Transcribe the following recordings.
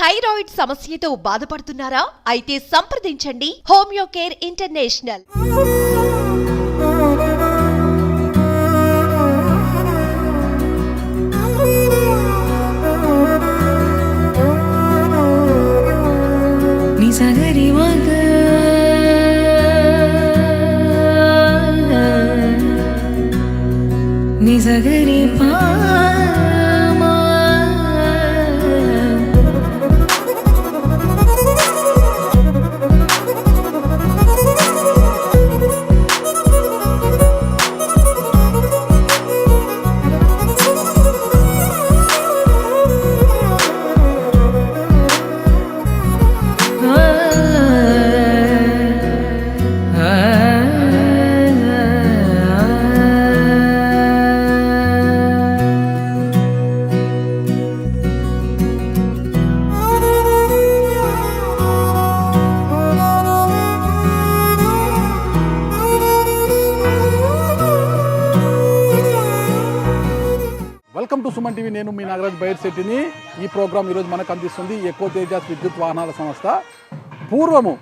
Thyroid సమస్యతో బాధపడుతున్నారా? అయితే సంప్రదించండి హోమియో కేర్ ఇంటర్నేషనల్. నిజగరి వెల్కమ్ టు సుమన్ టీవీ. నేను మీ నాగరాజ్ బైర్శెట్టిని. ఈ ప్రోగ్రాం ఈరోజు మనకు అందిస్తుంది ఎకో తేజాస్ విద్యుత్ వాహనాల సంస్థ. పూర్వము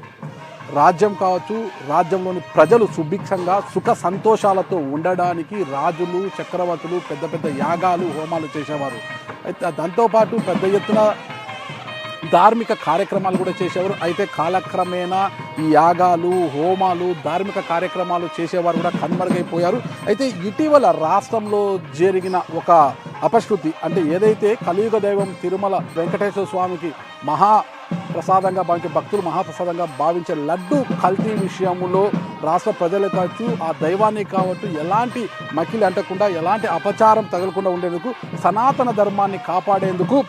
రాజ్యం కావచ్చు, రాజ్యంలోని ప్రజలు సుభిక్షంగా సుఖ సంతోషాలతో ఉండడానికి రాజులు, చక్రవర్తులు పెద్ద పెద్ద యాగాలు, హోమాలు చేసేవారు. అయితే దాంతోపాటు పెద్ద ఎత్తున ధార్మిక కార్యక్రమాలు కూడా చేసేవారు. అయితే కాలక్రమేణా ఈ యాగాలు, హోమాలు, ధార్మిక కార్యక్రమాలు చేసేవారు కూడా కనుమరుగైపోయారు. అయితే ఇటీవల రాష్ట్రంలో జరిగిన ఒక అపశృతి, అంటే ఏదైతే కలియుగ దైవం తిరుమల వెంకటేశ్వర స్వామికి మహాప్రసాదంగా భావించే భక్తులు మహాప్రసాదంగా భావించే లడ్డు కల్తీ విషయంలో రాష్ట్ర ప్రజలు కావచ్చు, ఆ దైవాన్ని కావచ్చు, ఎలాంటి మకిలి అంటకుండా, ఎలాంటి అపచారం తగలకుండా ఉండేందుకు, సనాతన ధర్మాన్ని కాపాడేందుకు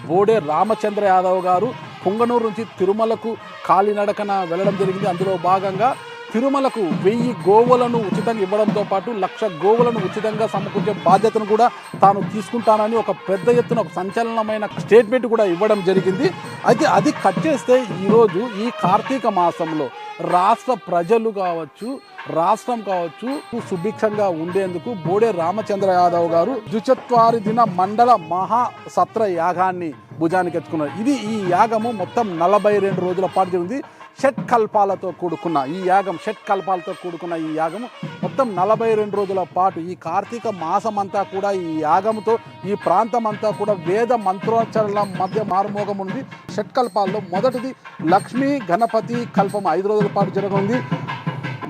బోడే రామచంద్ర యాదవ్ గారు పొంగనూరు నుంచి తిరుమలకు కాలినడకన వెళ్ళడం జరిగింది. అందులో భాగంగా తిరుమలకు 1000 గోవులను ఉచితంగా ఇవ్వడంతో పాటు 1,00,000 గోవులను ఉచితంగా సమకూర్చే బాధ్యతను కూడా తాను తీసుకుంటానని ఒక పెద్ద ఎత్తున ఒక సంచలనమైన స్టేట్మెంట్ కూడా ఇవ్వడం జరిగింది. అయితే అది కట్ చేస్తే ఈరోజు ఈ కార్తీక మాసంలో రాష్ట్ర ప్రజలు కావచ్చు, రాష్ట్రం కావచ్చు సుభిక్షంగా ఉండేందుకు బోడే రామచంద్ర యాదవ్ గారు ద్విచత్వారి దిన మండల మహాసత్ర యాగాన్ని భుజానికి ఎత్తుకున్నారు. ఈ యాగము మొత్తం 42 రోజుల పాటు జరిగింది. షట్కల్పాలతో కూడుకున్న ఈ యాగము మొత్తం 42 రోజుల పాటు ఈ కార్తీక మాసమంతా కూడా ఈ యాగంతో ఈ ప్రాంతం అంతా కూడా వేద మంత్రోచ్చరణల మధ్య మారుమోగం ఉంది. షట్కల్పాల్లో మొదటిది లక్ష్మీ గణపతి కల్పం 5 రోజుల పాటు జరగనుంది.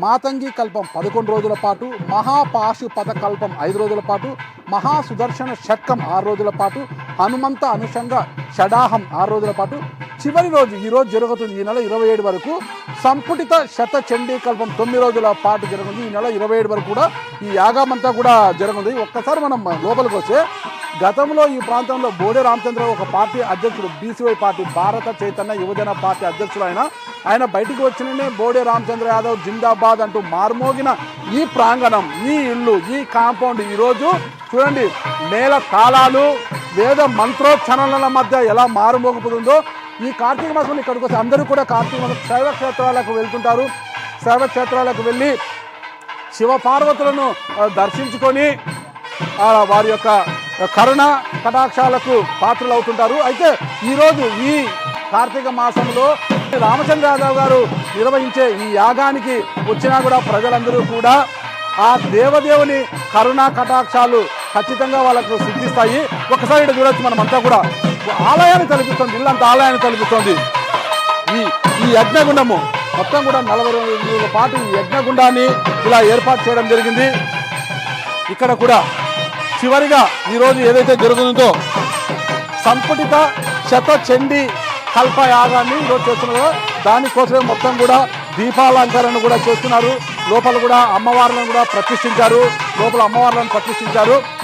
మాతంగి కల్పం 11 రోజుల పాటు, మహాపాశుపత కల్పం 5 రోజుల పాటు, మహాసుదర్శన షట్కం 6 రోజుల పాటు, హనుమంత అనుషంగ షడాహం 6 రోజుల పాటు, చివరి రోజు ఈరోజు జరుగుతుంది. ఈ నెల 27 వరకు సంపుటిత శత చండీ కల్పం 9 రోజుల పాటు జరుగుతుంది. ఈ నెల 27 వరకు కూడా ఈ యాగమంతా కూడా జరుగుతుంది. ఒక్కసారి మనం లోపలికి వస్తే, గతంలో ఈ ప్రాంతంలో బోడే రామచంద్ర ఒక పార్టీ అధ్యక్షుడు, బీసీవై పార్టీ భారత చైతన్య యువజన పార్టీ అధ్యక్షుడు ఆయన బయటికి వచ్చిననే బోడే రామచంద్ర యాదవ్ జిందాబాద్ అంటూ మార్మోగిన ఈ ప్రాంగణం, ఈ ఇల్లు, ఈ కాంపౌండ్ ఈరోజు చూడండి నేల తాళాలు, వేద మంత్రోచ్చరణల మధ్య ఎలా మారుమోగిపోతుందో. ఈ కార్తీక మాసంలో ఇక్కడికి వస్తే అందరూ కూడా కార్తీక మాసం శైవ క్షేత్రాలకు వెళ్తుంటారు. శైవ క్షేత్రాలకు వెళ్ళి శివ పార్వతులను దర్శించుకొని వారి యొక్క కరుణ కటాక్షాలకు పాత్రలు అవుతుంటారు. అయితే ఈరోజు ఈ కార్తీక మాసంలో రామచంద్ర యాదవ్ గారు నిర్వహించే ఈ యాగానికి వచ్చినా కూడా ప్రజలందరూ కూడా ఆ దేవదేవుని కరుణా కటాక్షాలు ఖచ్చితంగా వాళ్ళకు సిద్ధిస్తాయి. ఒకసారి ఇక్కడ చూడొచ్చు, మనం అంతా కూడా ఆలయాన్ని తలపిస్తుంది, ఇల్లంతా ఆలయాన్ని తలపిస్తుంది. ఈ యజ్ఞగుండము మొత్తం కూడా 40 రోజుల పాటు ఈ యజ్ఞగుండాన్ని ఇలా ఏర్పాటు చేయడం జరిగింది. ఇక్కడ కూడా చివరిగా ఈరోజు ఏదైతే జరుగుతుందో సంపుటిత శత చండీ కల్ప యాగాన్ని ఈరోజు చేస్తున్నారో దానికోసమే మొత్తం కూడా దీపాలంకరణ కూడా చేస్తున్నారు. లోపల కూడా అమ్మవార్లను కూడా ప్రతిష్ఠించారు.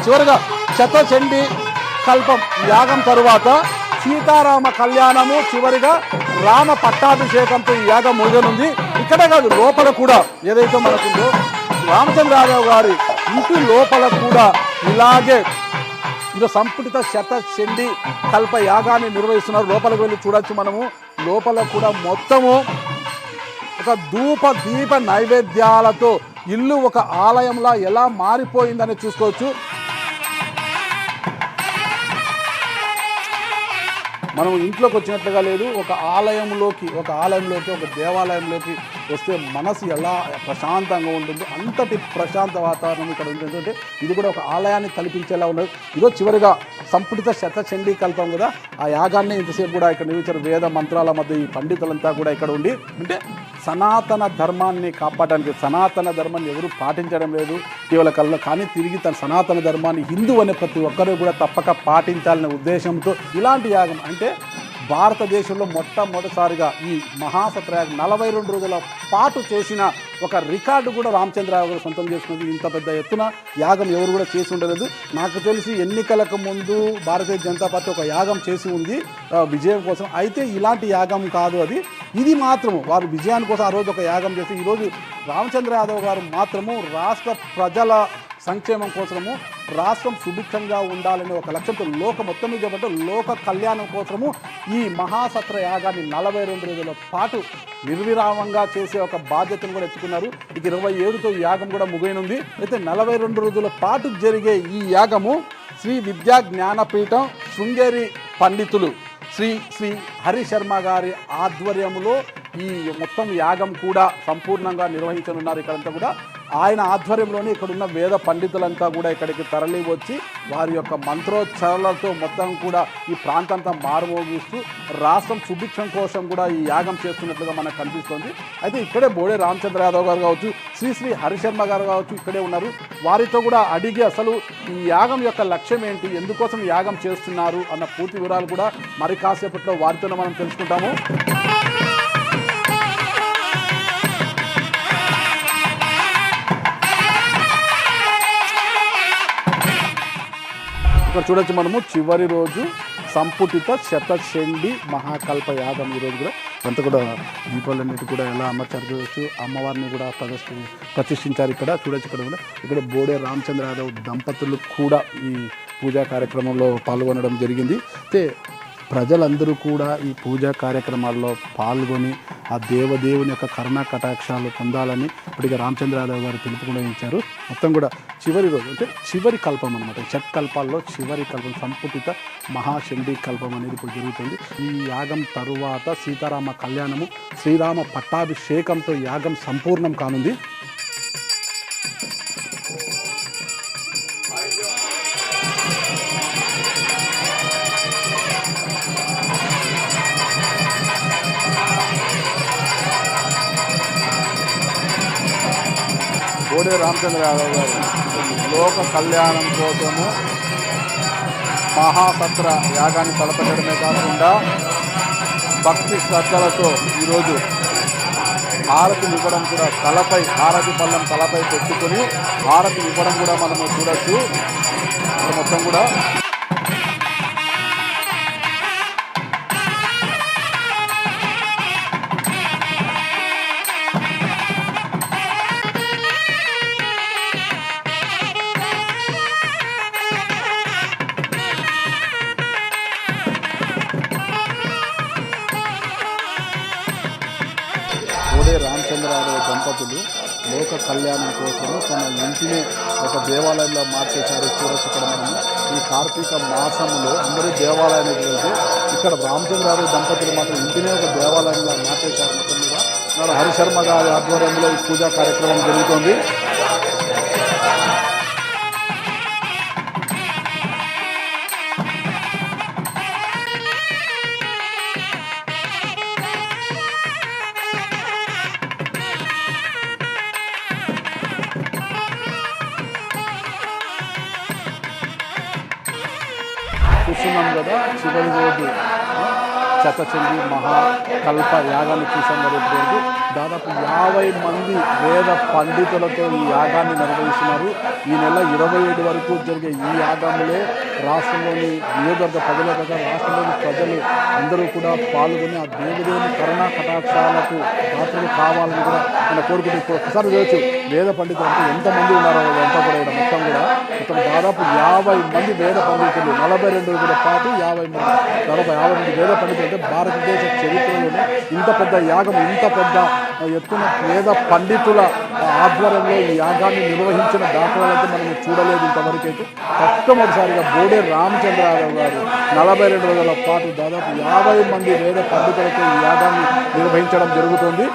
చివరిగా శత చండీ కల్పం యాగం తరువాత సీతారామ కళ్యాణము, చివరిగా రామ పట్టాభిషేకంతో ఈ యాగం ముగియనుంది. ఇక్కడే కాదు, లోపల కూడా ఏదైతే మనకుందో రామచంద్ర యాదవ్ గారి ఇంటి లోపల కూడా ఇలాగే సంపుటిత శత చండీ కల్ప యాగాన్ని నిర్వహిస్తున్నారు. లోపలికి వెళ్ళి చూడొచ్చు మనము. లోపల కూడా మొత్తము ఒక ధూప దీప నైవేద్యాలతో ఇల్లు ఒక ఆలయంలా ఎలా మారిపోయిందని చూసుకోవచ్చు. మనం ఇంట్లోకి వచ్చినట్లుగా లేదు, ఒక ఆలయంలోకి ఒక దేవాలయంలోకి వస్తే మనసు ఎలా ప్రశాంతంగా ఉంటుందో అంతటి ప్రశాంత వాతావరణం ఇక్కడ ఉంది. ఎందుకంటే ఇది కూడా ఒక ఆలయాన్ని తలపించేలా ఉన్నది. ఇదో చివరిగా సంపుటిత శతచండీ కల్పం కదా, ఆ యాగాన్ని ఇంతసేపు కూడా ఇక్కడ నిర్వహించారు. వేద మంత్రాల మధ్య ఈ పండితులంతా కూడా ఇక్కడ ఉండి, అంటే సనాతన ధర్మాన్ని కాపాడడానికి, సనాతన ధర్మాన్ని ఎవరు పాటించడం లేదు కేవలం కళ్ళ, కానీ తిరిగి తన సనాతన ధర్మాన్ని హిందూ అనే ప్రతి ఒక్కరూ కూడా తప్పక పాటించాలనే ఉద్దేశంతో ఇలాంటి యాగం, అంటే భారతదేశంలో మొట్టమొదటిసారిగా ఈ మహాసత్రయాగం 42 రోజుల పాటు చేసిన ఒక రికార్డు కూడా రామచంద్రరావు గారు సొంతం చేసుకున్నది. ఇంత పెద్ద ఎత్తున యాగం ఎవరు కూడా చేసి ఉండలేదు. నాకు తెలిసి ఎన్నికలకు ముందు భారతీయ జనతా పార్టీ ఒక యాగం చేసి ఉంది విజయం కోసం. అయితే ఇలాంటి యాగం కాదు అది, ఇది మాత్రము వారు విజయాని కోసం ఆ రోజు ఒక యాగం చేసి, ఈరోజు రామచంద్ర యాదవ్ గారు మాత్రము రాష్ట్ర ప్రజల సంక్షేమం కోసము, రాష్ట్రం సుభిక్షంగా ఉండాలనే ఒక లక్ష్యంతో మొత్తం మీద చెప్పంటే లోక కళ్యాణం కోసము ఈ మహాసత్ర యాగాన్ని 42 రోజుల పాటు నిర్విరామంగా చేసే ఒక బాధ్యతను కూడా ఎత్తుకున్నారు. ఇక 27తో ఈ యాగం కూడా ముగియనుంది. అయితే 42 రోజుల పాటు జరిగే ఈ యాగము శ్రీ విద్యా జ్ఞానపీఠం శృంగేరి పండితులు శ్రీ హరిశర్మ గారి ఆధ్వర్యంలో ఈ మొత్తం యాగం కూడా సంపూర్ణంగా నిర్వహించనున్నారు. ఇక్కడంతా కూడా ఆయన ఆధ్వర్యంలోనే ఇక్కడున్న వేద పండితులంతా కూడా ఇక్కడికి తరలి వచ్చి వారి యొక్క మంత్రోచ్చారణలతో మొత్తం కూడా ఈ ప్రాంతంతా మారుమోగిస్తూ రాష్ట్రం సుభిక్షం కోసం కూడా ఈ యాగం చేస్తున్నట్లుగా మనకు కనిపిస్తోంది. అయితే ఇక్కడే బోడే రామచంద్ర యాదవ్ గారు కావచ్చు, శ్రీ హరిశర్మ గారు కావచ్చు ఇక్కడే ఉన్నారు. వారితో కూడా అడిగి అసలు ఈ యాగం యొక్క లక్ష్యం ఏంటి, ఎందుకోసం యాగం చేస్తున్నారు అన్న పూర్తి వివరాలు కూడా మరి కాసేపట్లో వారితోనే మనం తెలుసుకుంటాము. ఇక్కడ చూడొచ్చు మనము చివరి రోజు సంపుటిత శతచండీ మహాకల్ప యాగం. ఈరోజు కూడా అంతా కూడా దీపాలన్నిటి కూడా ఎలా అమర్చారు చూడవచ్చు. అమ్మవారిని కూడా ప్రతిష్ఠించారు. ఇక్కడ చూడొచ్చు. ఇక్కడ బోడే రామచంద్ర యాదవ్ దంపతులు కూడా ఈ పూజా కార్యక్రమంలో పాల్గొనడం జరిగింది. అయితే ప్రజలందరూ కూడా ఈ పూజా కార్యక్రమాల్లో పాల్గొని ఆ దేవదేవుని యొక్క కరుణా కటాక్షాలు పొందాలని ఇప్పటికే రామచంద్ర యాదవ్ గారు పిలుపుకుండా ఇచ్చారు. మొత్తం కూడా చివరి రోజు అంటే చివరి కల్పం అనమాట. షట్కల్పాల్లో చివరి కల్పం సంపుటిత మహాచండీ కల్పం అనేది ఇప్పుడు జరుగుతుంది. ఈ యాగం తరువాత సీతారామ కళ్యాణము, శ్రీరామ పట్టాభిషేకంతో యాగం సంపూర్ణం కానుంది. బోడే రామచంద్ర యాదవ్ గారు లోక కళ్యాణం కోసము మహాసత్ర యాగాన్ని తలపెట్టడమే కాకుండా భక్తి శ్రద్ధలతో ఈరోజు హారతి ఇవ్వడం కూడా తలపై, హారతి పళ్ళం తలపై పెట్టుకొని హారతి ఇవ్వడం కూడా మనము చూడొచ్చు. మొత్తం కూడా రామచంద్ర యాదవ్ దంపతులు లోక కళ్యాణం కోసము తన ఇంటిని ఒక దేవాలయంలో మార్చేశారు. చూడొచ్చు. ఇక్కడ మనం ఈ కార్తీక మాసంలో అందరూ దేవాలయానికి వెళ్తే ఇక్కడ రామచంద్ర యాదవ్ దంపతులు మాత్రం ఇంటినే ఒక దేవాలయంలో మార్చేశారు. మొత్తం మీద హరిశర్మ గారి ఆధ్వర్యంలో ఈ పూజా కార్యక్రమం జరుగుతోంది. చూస్తున్నాం కదా చివరి రోజు శతచండీ మహాకల్ప యాగాన్ని చూసాం కదా. ఇప్పుడు దాదాపు 50 మంది వేద పండితులతో ఈ యాగాన్ని నిర్వహిస్తున్నారు. ఈ నెల 27 వరకు జరిగే ఈ యాగంలో రాష్ట్రంలోని నియోజకవర్గ ప్రజలే కాక రాష్ట్రంలోని ప్రజలు అందరూ కూడా పాల్గొని ఆ దేవుని కరుణా కటాక్షాలకు పాత్రలు కావాలని కూడా ఆయన కోరుకుంటూ ఒకసారి చూడవచ్చు. వేద పండితులు అంటే ఎంతమంది ఉన్నారో అంతా కూడా ఇక్కడ మొత్తం దాదాపు 50 మంది వేద పండితులు 42 రోజుల పాటు 50 మంది వేద పండితులు. అంటే భారతదేశ చరిత్రలోనే ఇంత పెద్ద యాగం, ఇంత పెద్ద ఎత్తున వేద పండితుల ఆధ్వర్యంలో ఈ యాగాన్ని నిర్వహించిన దాఖలాలైతే మనం చూడలేదు ఇంతవరకు అయితే. మొట్టమొదటిసారిగా బోడే రామచంద్రరావు గారు 42 రోజుల పాటు దాదాపు 50 మంది వేద పండితులతో ఈ యాగాన్ని నిర్వహించడం జరుగుతుంది.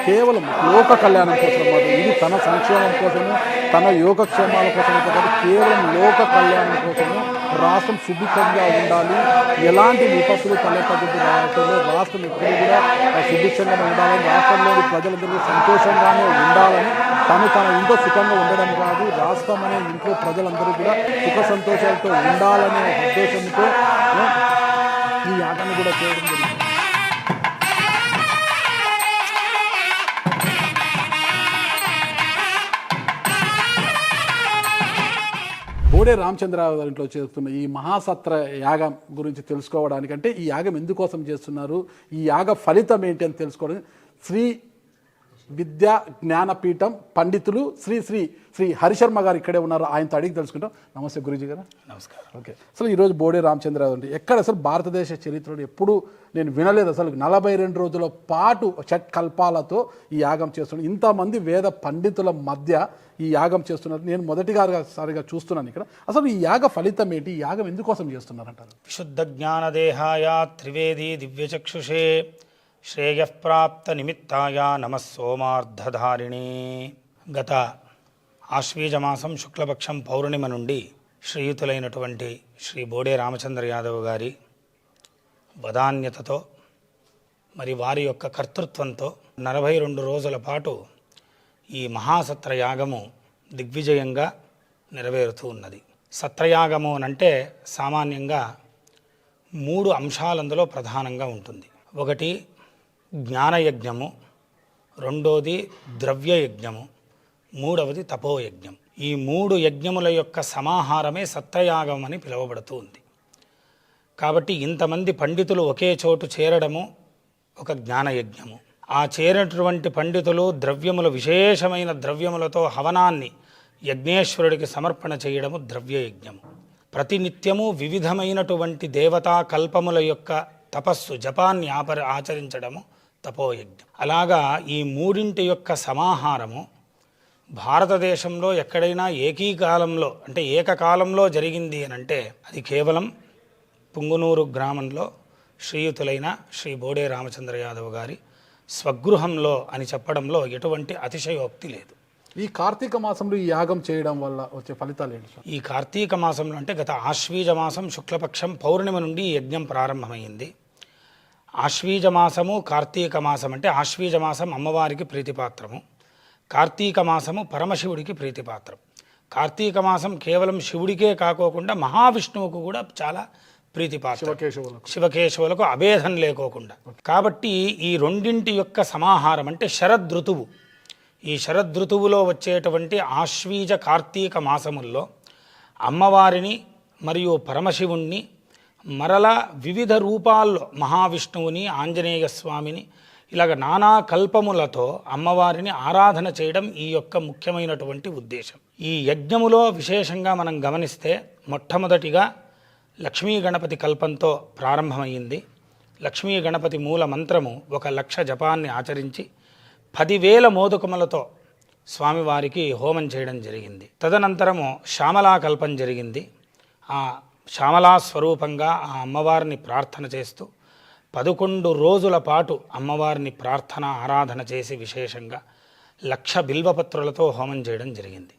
కేవలం లోక కళ్యాణం కోసం మాత్రం, ఇది తన సంక్షేమం కోసము, తన యోగక్షేమాల కోసం కాదు, కేవలం లోక కళ్యాణం కోసము, రాష్ట్రం సుభిక్షంగా ఉండాలి, ఎలాంటి విపత్తులు తలెత్తకుండా రాష్ట్రంలో రాష్ట్రం ఎప్పుడు కూడా సుభిక్షంగా ఉండాలని, రాష్ట్రంలోని ప్రజలందరూ సంతోషంగానే ఉండాలని, తన ఇంట్లో సుఖంగా ఉండడం కాదు, రాష్ట్రం అనే ఇంట్లో ప్రజలందరూ కూడా సుఖ సంతోషాలతో ఉండాలనే ఉద్దేశంతో ఈ యాగాన్ని కూడా చేయడం జరిగింది. బోడే రామచంద్రరావు గారి ఇంట్లో చేస్తున్న ఈ మహాసత్ర యాగం గురించి తెలుసుకోవడానికంటే, ఈ యాగం ఎందుకోసం చేస్తున్నారు, ఈ యాగ ఫలితం ఏంటి అని తెలుసుకోవడానికి శ్రీ విద్యా జ్ఞానపీఠం పండితులు శ్రీ శ్రీ శ్రీ హరిశర్మ గారు ఇక్కడే ఉన్నారు. ఆయనతో అడిగి తెలుసుకుంటాం. నమస్తే గురూజీ గారు. నమస్కారం. ఓకే, అసలు ఈరోజు బోడే రామచంద్రరావు అంటే ఎక్కడ అసలు భారతదేశ చరిత్రలో ఎప్పుడు నేను వినలేదు. అసలు 42 రోజుల పాటు షట్కల్పాలతో ఈ యాగం చేస్తున్నారు. ఇంతమంది వేద పండితుల మధ్య ఈ యాగం చేస్తున్నారు. నేను మొదటిసారిగా చూస్తున్నాను ఇక్కడ. అసలు ఈ యాగ ఫలితం ఏంటి, ఈ యాగం ఎందుకోసం చేస్తున్నారంటారు? విశుద్ధ జ్ఞానదేహాయ త్రివేది దివ్యచక్షుషే శ్రేయఃప్రాప్త నిమిత్తాయ నమః సోమార్ధధారిణే. గత ఆశ్వీజమాసం శుక్లపక్షం పౌర్ణిమ నుండి శ్రీయుతులైనటువంటి శ్రీ బోడే రామచంద్ర యాదవ్ గారి వదాన్యతతో మరి వారి యొక్క కర్తృత్వంతో 42 రోజుల పాటు ఈ మహాసత్ర యాగము దిగ్విజయంగా నెరవేరుతూ ఉన్నది. సత్రయాగము అంటే సామాన్యంగా 3 అంశాలందులో ప్రధానంగా ఉంటుంది. ఒకటి జ్ఞానయజ్ఞము, రెండోది ద్రవ్యయజ్ఞము, మూడవది తపోయజ్ఞం. ఈ 3 యజ్ఞముల యొక్క సమాహారమే సత్రయాగం అని పిలువబడుతూ ఉంది. కాబట్టి ఇంతమంది పండితులు ఒకే చోటు చేరడము ఒక జ్ఞానయజ్ఞము. ఆ చేరినటువంటి పండితులు విశేషమైన ద్రవ్యములతో హవనాన్ని యజ్ఞేశ్వరుడికి సమర్పణ చేయడము ద్రవ్యయజ్ఞము. ప్రతినిత్యము వివిధమైనటువంటి దేవతా కల్పముల యొక్క తపస్సు జపాన్ని ఆచరించడము తపోయజ్ఞం. అలాగా ఈ 3 యొక్క సమాహారము భారతదేశంలో ఎక్కడైనా ఏకకాలంలో జరిగింది అని అంటే అది కేవలం పుంగునూరు గ్రామంలో శ్రీయుతులైన శ్రీ బోడే రామచంద్ర యాదవ్ గారి స్వగృహంలో అని చెప్పడంలో ఎటువంటి అతిశయోక్తి లేదు. ఈ కార్తీక మాసంలో ఈ యాగం చేయడం వల్ల వచ్చే ఫలితాలు ఏంటి? ఈ కార్తీక మాసంలో అంటే గత ఆశ్వీజ మాసం శుక్లపక్షం పౌర్ణిమ నుండి ఈ యజ్ఞం ప్రారంభమైంది. ఆశ్వీజ మాసము కార్తీక మాసం అంటే ఆశ్వీజ మాసం అమ్మవారికి ప్రీతిపాత్రము, కార్తీక మాసము పరమశివుడికి ప్రీతిపాత్రం. కార్తీక మాసం కేవలం శివుడికే కాకోకుండా మహావిష్ణువుకు కూడా చాలా ప్రీతిపాత్రం, శివకేశవులకు అభేదం లేకోకుండా. కాబట్టి ఈ 2 యొక్క సమాహారం అంటే శరదృతువు. ఈ శరదృతువులో వచ్చేటువంటి ఆశ్వీజ కార్తీక మాసముల్లో అమ్మవారిని మరియు పరమశివుణ్ణి మరలా వివిధ రూపాల్లో మహావిష్ణువుని, ఆంజనేయ స్వామిని ఇలాగ నానా కల్పములతో అమ్మవారిని ఆరాధన చేయడం ఈ యొక్క ముఖ్యమైనటువంటి ఉద్దేశం. ఈ యజ్ఞములో విశేషంగా మనం గమనిస్తే మొట్టమొదటిగా లక్ష్మీ గణపతి కల్పంతో ప్రారంభమైంది. లక్ష్మీ గణపతి మూల మంత్రము 1,00,000 జపాన్ని ఆచరించి 10,000 మోదకములతో స్వామివారికి హోమం చేయడం జరిగింది. తదనంతరము శ్యామలా కల్పం జరిగింది. ఆ శ్యామలా స్వరూపంగా ఆ అమ్మవారిని ప్రార్థన చేస్తూ 11 రోజుల పాటు అమ్మవారిని ప్రార్థన ఆరాధన చేసి విశేషంగా 1,00,000 బిల్వపత్రులతో హోమం చేయడం జరిగింది.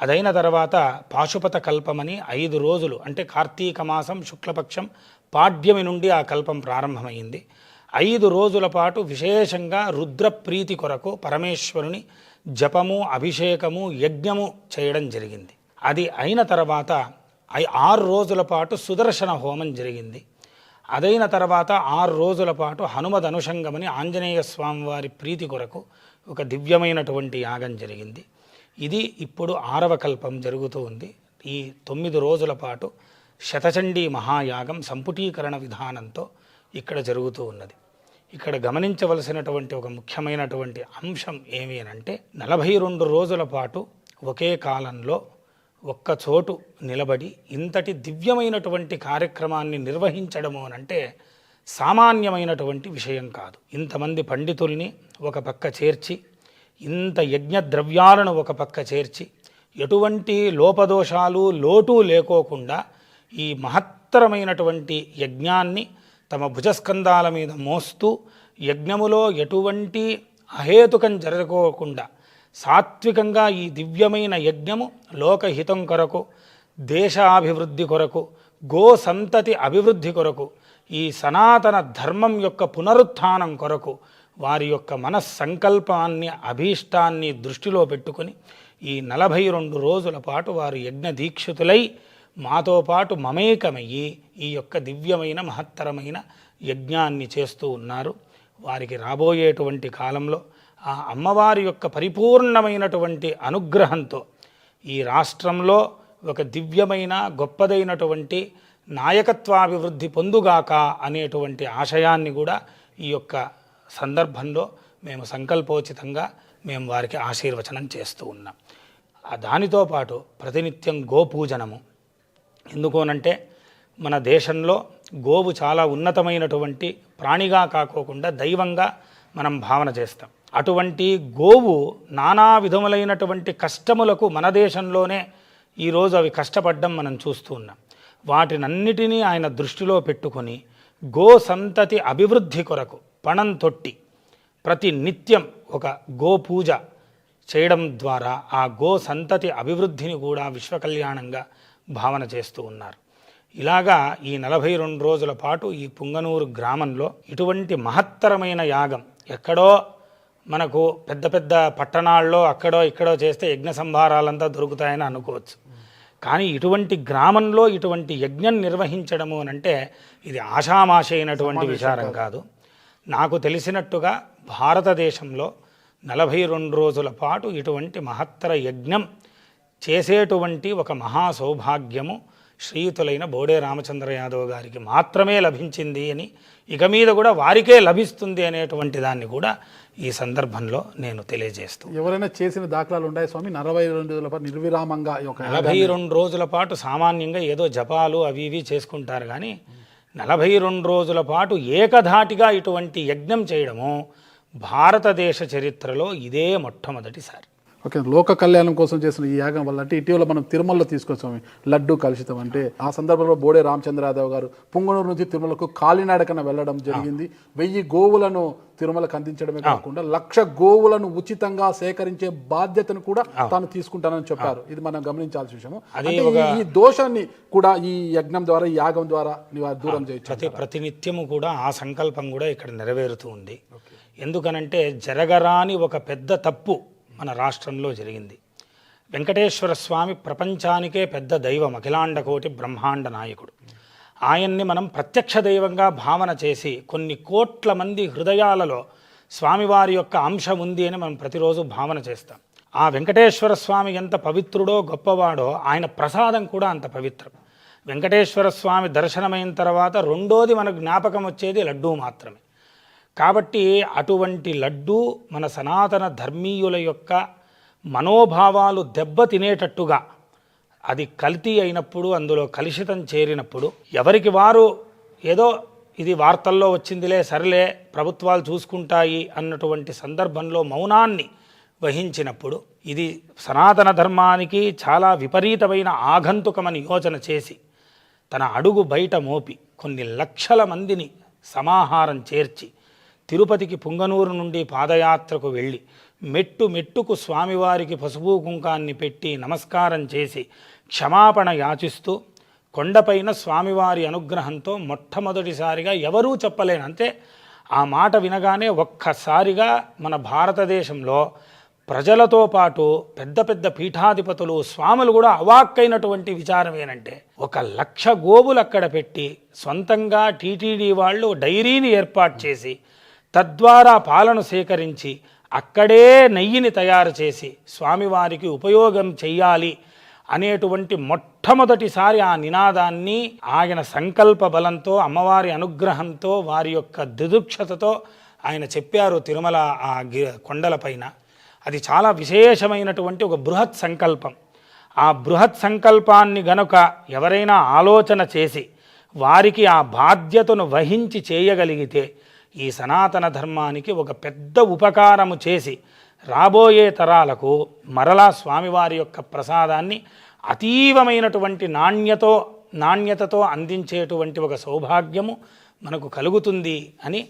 అదైన తర్వాత పాశుపత కల్పమని 5 రోజులు అంటే కార్తీక మాసం శుక్లపక్షం పాడ్యమి నుండి ఆ కల్పం ప్రారంభమైంది. 5 రోజుల పాటు విశేషంగా రుద్రప్రీతి కొరకు పరమేశ్వరుని జపము, అభిషేకము, యజ్ఞము చేయడం జరిగింది. అది అయిన తర్వాత 6 రోజుల పాటు సుదర్శన హోమం జరిగింది. అదైన తర్వాత 6 రోజుల పాటు హనుమద్ అనుషంగమని ఆంజనేయ స్వామి వారి ప్రీతి కొరకు ఒక దివ్యమైనటువంటి యాగం జరిగింది. ఇది ఇప్పుడు 6వ కల్పం జరుగుతూ ఉంది. ఈ 9 రోజుల పాటు శతచండీ మహాయాగం సంపుటీకరణ విధానంతో ఇక్కడ జరుగుతూ ఉన్నది. ఇక్కడ గమనించవలసినటువంటి ఒక ముఖ్యమైనటువంటి అంశం ఏమి అనంటే 42 రోజుల పాటు ఒకే కాలంలో ఒక్కచోటు నిలబడి ఇంతటి దివ్యమైనటువంటి కార్యక్రమాన్ని నిర్వహించడము అనంటే సామాన్యమైనటువంటి విషయం కాదు. ఇంతమంది పండితుల్ని ఒక పక్క చేర్చి, ఇంత యజ్ఞ ద్రవ్యాలను ఒక పక్క చేర్చి, ఎటువంటి లోపదోషాలు లోటు లేకోకుండా ఈ మహత్తరమైనటువంటి యజ్ఞాన్ని తమ భుజస్కంధాల మీద మోస్తూ, యజ్ఞములో ఎటువంటి అహేతుకం జరగకోకుండా సాత్వికంగా ఈ దివ్యమైన యజ్ఞము లోకహితం కొరకు, దేశాభివృద్ధి కొరకు, గో సంతతి అభివృద్ధి కొరకు, ఈ సనాతన ధర్మం యొక్క పునరుత్థానం కొరకు వారి యొక్క మనస్సంకల్పాన్ని, అభీష్టాన్ని దృష్టిలో పెట్టుకొని ఈ 42 రోజుల పాటు వారు యజ్ఞ దీక్షితులై మాతో పాటు మమేకమయ్యి ఈ యొక్క దివ్యమైన మహత్తరమైన యజ్ఞాన్ని చేస్తూ ఉన్నారు. వారికి రాబోయేటువంటి కాలంలో ఆ అమ్మవారి యొక్క పరిపూర్ణమైనటువంటి అనుగ్రహంతో ఈ రాష్ట్రంలో ఒక దివ్యమైన గొప్పదైనటువంటి నాయకత్వాభివృద్ధి పొందుగాక అనేటువంటి ఆశయాన్ని కూడా ఈ యొక్క సందర్భంలో మేము సంకల్పోచితంగా మేము వారికి ఆశీర్వచనం చేస్తూ ఉన్నాం. దానితో పాటు ప్రతినిత్యం గోపూజనము. ఎందుకోనంటే మన దేశంలో గోవు చాలా ఉన్నతమైనటువంటి ప్రాణిగా కాకోకుండా దైవంగా మనం భావన చేస్తాం. అటువంటి గోవు నానా విధములైనటువంటి కష్టములకు మన దేశంలోనే ఈరోజు అవి కష్టపడ్డం మనం చూస్తూ ఉన్నాం. వాటినన్నిటినీ ఆయన దృష్టిలో పెట్టుకొని గో సంతతి అభివృద్ధి కొరకు పణం తొట్టి ప్రతి నిత్యం ఒక గోపూజ చేయడం ద్వారా ఆ గో సంతతి అభివృద్ధిని కూడా విశ్వకళ్యాణంగా భావన చేస్తూ ఉన్నారు. ఇలాగా ఈ 42 రోజుల పాటు ఈ పుంగనూరు గ్రామంలో ఇటువంటి మహత్తరమైన యాగం ఎక్కడో మనకు పెద్ద పెద్ద పట్టణాల్లో అక్కడో ఇక్కడో చేస్తే యజ్ఞ సంభారాలంతా దొరుకుతాయని అనుకోవచ్చు. కానీ ఇటువంటి గ్రామంలో ఇటువంటి యజ్ఞం నిర్వహించడము అనంటే ఇది ఆషామాషి అయినటువంటి విచారం కాదు. నాకు తెలిసినట్టుగా భారతదేశంలో 42 రోజుల పాటు ఇటువంటి మహత్తర యజ్ఞం చేసేటువంటి ఒక మహాసౌభాగ్యము శ్రీయుతులైన బోడే రామచంద్ర యాదవ్ గారికి మాత్రమే లభించింది అని, ఇక మీద కూడా వారికే లభిస్తుంది అనేటువంటి దాన్ని కూడా ఈ సందర్భంలో నేను తెలియజేస్తూ. ఎవరైనా చేసిన దాఖలాలు ఉన్నాయి స్వామి? 42 రోజుల పాటు నిర్విరామంగా 42 రోజుల పాటు సామాన్యంగా ఏదో జపాలు అవి ఇవి చేసుకుంటారు, కానీ 42 రోజుల పాటు ఏకధాటిగా ఇటువంటి యజ్ఞం చేయడము భారతదేశ చరిత్రలో ఇదే మొట్టమొదటిసారి. ఓకే, లోక కళ్యాణం కోసం చేసిన ఈ యాగం వల్ల అంటే ఇటీవల మనం తిరుమలలో తీసుకొచ్చాము లడ్డు కలుషితం. అంటే ఆ సందర్భంలో బోడే రామచంద్ర యాదవ్ గారు పుంగనూరు నుంచి తిరుమలకు కాలినాడకన వెళ్ళడం జరిగింది. 1000 గోవులను తిరుమలకు అందించడమే కాకుండా 1,00,000 గోవులను ఉచితంగా సేకరించే బాధ్యతను కూడా తాను తీసుకుంటానని చెప్పారు. ఇది మనం గమనించాల్సిన విషయము. ఈ దోషాన్ని కూడా ఈ యజ్ఞం ద్వారా, ఈ యాగం ద్వారా దూరం చేయొచ్చు. ప్రతినిత్యము కూడా ఆ సంకల్పం కూడా ఇక్కడ నెరవేరుతూ ఉంది. ఎందుకనంటే జరగరాని ఒక పెద్ద తప్పు మన రాష్ట్రంలో జరిగింది. వెంకటేశ్వర స్వామి ప్రపంచానికే పెద్ద దైవం, అఖిలాండకోటి బ్రహ్మాండ నాయకుడు. ఆయన్ని మనం ప్రత్యక్ష దైవంగా భావన చేసి కొన్ని కోట్ల మంది హృదయాలలో స్వామివారి యొక్క అంశం ఉంది అని మనం ప్రతిరోజు భావన చేస్తాం. ఆ వెంకటేశ్వర స్వామి ఎంత పవిత్రుడో గొప్పవాడో ఆయన ప్రసాదం కూడా అంత పవిత్రం. వెంకటేశ్వర స్వామి దర్శనమైన తర్వాత రెండోది మనకు జ్ఞాపకం వచ్చేది లడ్డూ మాత్రమే. కాబట్టి అటువంటి లడ్డూ మన సనాతన ధర్మీయుల యొక్క మనోభావాలు దెబ్బతినేటట్టుగా అది కల్తీ అయినప్పుడు, అందులో కలుషితం చేరినప్పుడు ఎవరికి వారు ఏదో ఇది వార్తల్లో వచ్చిందిలే సర్లే ప్రభుత్వాలు చూసుకుంటాయి అన్నటువంటి సందర్భంలో మౌనాన్ని వహించినప్పుడు ఇది సనాతన ధర్మానికి చాలా విపరీతమైన ఆగంతుకమని యోచన చేసి తన అడుగు బయట మోపి కొన్ని లక్షల మందిని సమాహారం చేర్చి తిరుపతికి పుంగనూరు నుండి పాదయాత్రకు వెళ్ళి మెట్టు మెట్టుకు స్వామివారికి పసుపు కుంకాన్ని పెట్టి నమస్కారం చేసి క్షమాపణ యాచిస్తూ కొండపైన స్వామివారి అనుగ్రహంతో మొట్టమొదటిసారిగా ఎవరూ చెప్పలేను అంతే ఆ మాట వినగానే ఒక్కసారిగా మన భారతదేశంలో ప్రజలతో పాటు పెద్ద పెద్ద పీఠాధిపతులు స్వాములు కూడా అవాక్కైనటువంటి విచారం ఏంటంటే 1,00,000 గోవులు అక్కడ పెట్టి సొంతంగా టీటీడీ వాళ్ళు డైరీని ఏర్పాటు చేసి తద్వారా పాలను సేకరించి అక్కడే నెయ్యిని తయారు చేసి స్వామివారికి ఉపయోగం చెయ్యాలి అనేటువంటి మొట్టమొదటిసారి ఆ నినాదాన్ని ఆయన సంకల్ప బలంతో, అమ్మవారి అనుగ్రహంతో, వారి యొక్క దిదుక్షతతో ఆయన చెప్పారు తిరుమల ఆ కొండలపైన. అది చాలా విశేషమైనటువంటి ఒక బృహత్ సంకల్పం. ఆ బృహత్ సంకల్పాన్ని గనుక ఎవరైనా ఆలోచన చేసి వారికి ఆ బాధ్యతను వహించి చేయగలిగితే ఈ సనాతన ధర్మానికి ఒక పెద్ద ఉపకారము చేసి రాబోయే తరాలకు మరలా స్వామివారి యొక్క ప్రసాదాన్ని అతీవమైనటువంటి నాణ్యతతో అందించేటువంటి ఒక సౌభాగ్యము మనకు కలుగుతుంది అని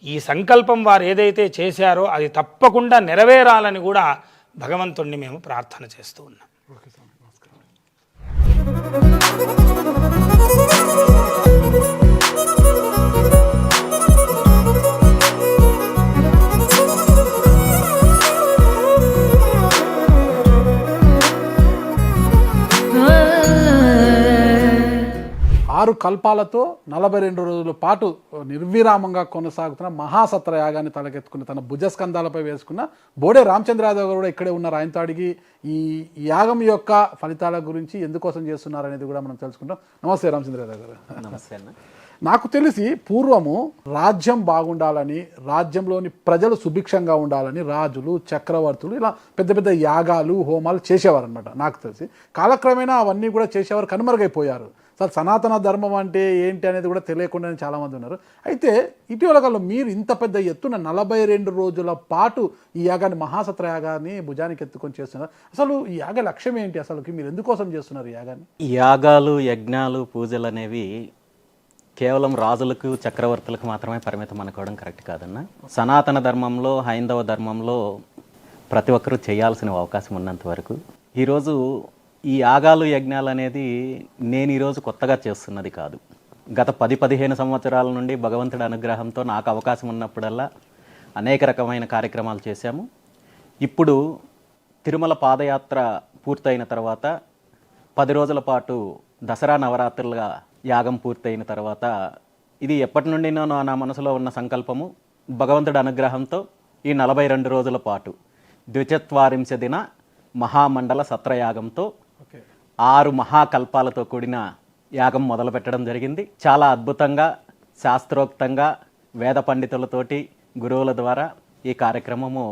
ఈ సంకల్పం వారు ఏదైతే చేశారో అది తప్పకుండా నెరవేరాలని కూడా భగవంతుణ్ణి మేము ప్రార్థన చేస్తూ ఉన్నాం. ఓకే స్వామి, నమస్కారం. ఆరు కల్పాలతో 42 రోజుల పాటు నిర్విరామంగా కొనసాగుతున్న మహాసత్ర యాగాన్ని తలకెత్తుకున్న తన భుజస్కంధాలపై వేసుకున్న బోడే రామచంద్రయాదవ్ గారు కూడా ఇక్కడే ఉన్నారు. ఆయనతో అడిగి ఈ యాగం యొక్క ఫలితాల గురించి ఎందుకోసం చేస్తున్నారు అనేది కూడా మనం తెలుసుకుంటాం. నమస్తే రామచంద్రయాదవ్ గారు. నమస్తే అన్న. నాకు తెలిసి పూర్వము రాజ్యం బాగుండాలని, రాజ్యంలోని ప్రజలు సుభిక్షంగా ఉండాలని రాజులు, చక్రవర్తులు ఇలా పెద్ద పెద్ద యాగాలు, హోమాలు చేసేవారు అనమాట. నాకు తెలిసి కాలక్రమేణా అవన్నీ కూడా చేసేవారు, కనుమరుగైపోయారు. అసలు సనాతన ధర్మం అంటే ఏంటి అనేది కూడా తెలియకుండానే చాలామంది ఉన్నారు. అయితే ఇటీవల కాలంలో మీరు ఇంత పెద్ద ఎత్తున 42 రోజుల పాటు ఈ యాగాన్ని, మహాసత్ర యాగాన్ని భుజానికి ఎత్తుకొని చేస్తున్నారు. అసలు ఈ యాగ లక్ష్యం ఏంటి? అసలు మీరు ఎందుకోసం చేస్తున్నారు ఈ యాగాన్ని? యాగాలు, యజ్ఞాలు, పూజలు అనేవి కేవలం రాజులకు, చక్రవర్తులకు మాత్రమే పరిమితం అనుకోవడం కరెక్ట్ కాదన్న. సనాతన ధర్మంలో, హైందవ ధర్మంలో ప్రతి ఒక్కరూ చేయాల్సిన అవకాశం ఉన్నంత వరకు ఈరోజు ఈ యాగాలు, యజ్ఞాలు అనేది నేను ఈరోజు కొత్తగా చేస్తున్నది కాదు. గత 10-15 సంవత్సరాల నుండి భగవంతుడి అనుగ్రహంతో నాకు అవకాశం ఉన్నప్పుడల్లా అనేక రకమైన కార్యక్రమాలు చేశాము. ఇప్పుడు తిరుమల పాదయాత్ర పూర్తయిన తర్వాత 10 రోజుల పాటు దసరా నవరాత్రులుగా యాగం పూర్తయిన తర్వాత ఇది ఎప్పటి నుండినో నా మనసులో ఉన్న సంకల్పము. భగవంతుడి అనుగ్రహంతో ఈ 42 రోజుల పాటు ద్విచత్వారింశ దిన మహామండల సత్రయాగంతో 6 మహాకల్పాలతో కూడిన యాగం మొదలు పెట్టడం జరిగింది. చాలా అద్భుతంగా, శాస్త్రోక్తంగా, వేద పండితులతోటి, గురువుల ద్వారా ఈ కార్యక్రమము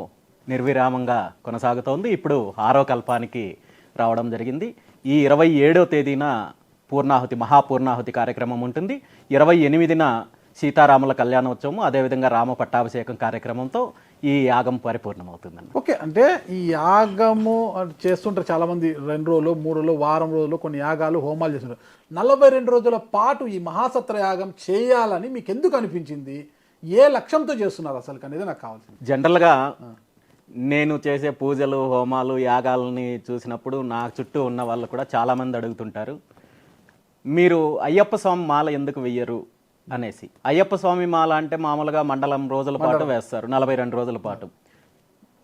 నిర్విరామంగా కొనసాగుతోంది. ఇప్పుడు 6వ కల్పానికి రావడం జరిగింది. ఈ 27వ తేదీన పూర్ణాహుతి, మహాపూర్ణాహుతి కార్యక్రమం ఉంటుంది. 28న సీతారాముల కళ్యాణోత్సవము, అదేవిధంగా రామ పట్టాభిషేకం కార్యక్రమంతో ఈ యాగం పరిపూర్ణమవుతుందండి. ఓకే, అంటే ఈ యాగము చేస్తుంటారు చాలామంది, 2 రోజులు, 3 రోజులు, వారం రోజులు కొన్ని యాగాలు, హోమాలు చేస్తుంటారు. 42 రోజుల పాటు ఈ మహాసత్ర యాగం చేయాలని మీకు ఎందుకు అనిపించింది? ఏ లక్ష్యంతో చేస్తున్నారు అసలు అనేది నాకు కావాల్సింది. జనరల్గా నేను చేసే పూజలు, హోమాలు, యాగాలని చూసినప్పుడు నా చుట్టూ ఉన్న వాళ్ళు కూడా చాలామంది అడుగుతుంటారు, మీరు అయ్యప్ప స్వామి మాల ఎందుకు వెయ్యరు అనేసి. అయ్యప్ప స్వామి మాల అంటే మామూలుగా మండలం రోజుల పాటు వేస్తారు, 42 రోజుల పాటు.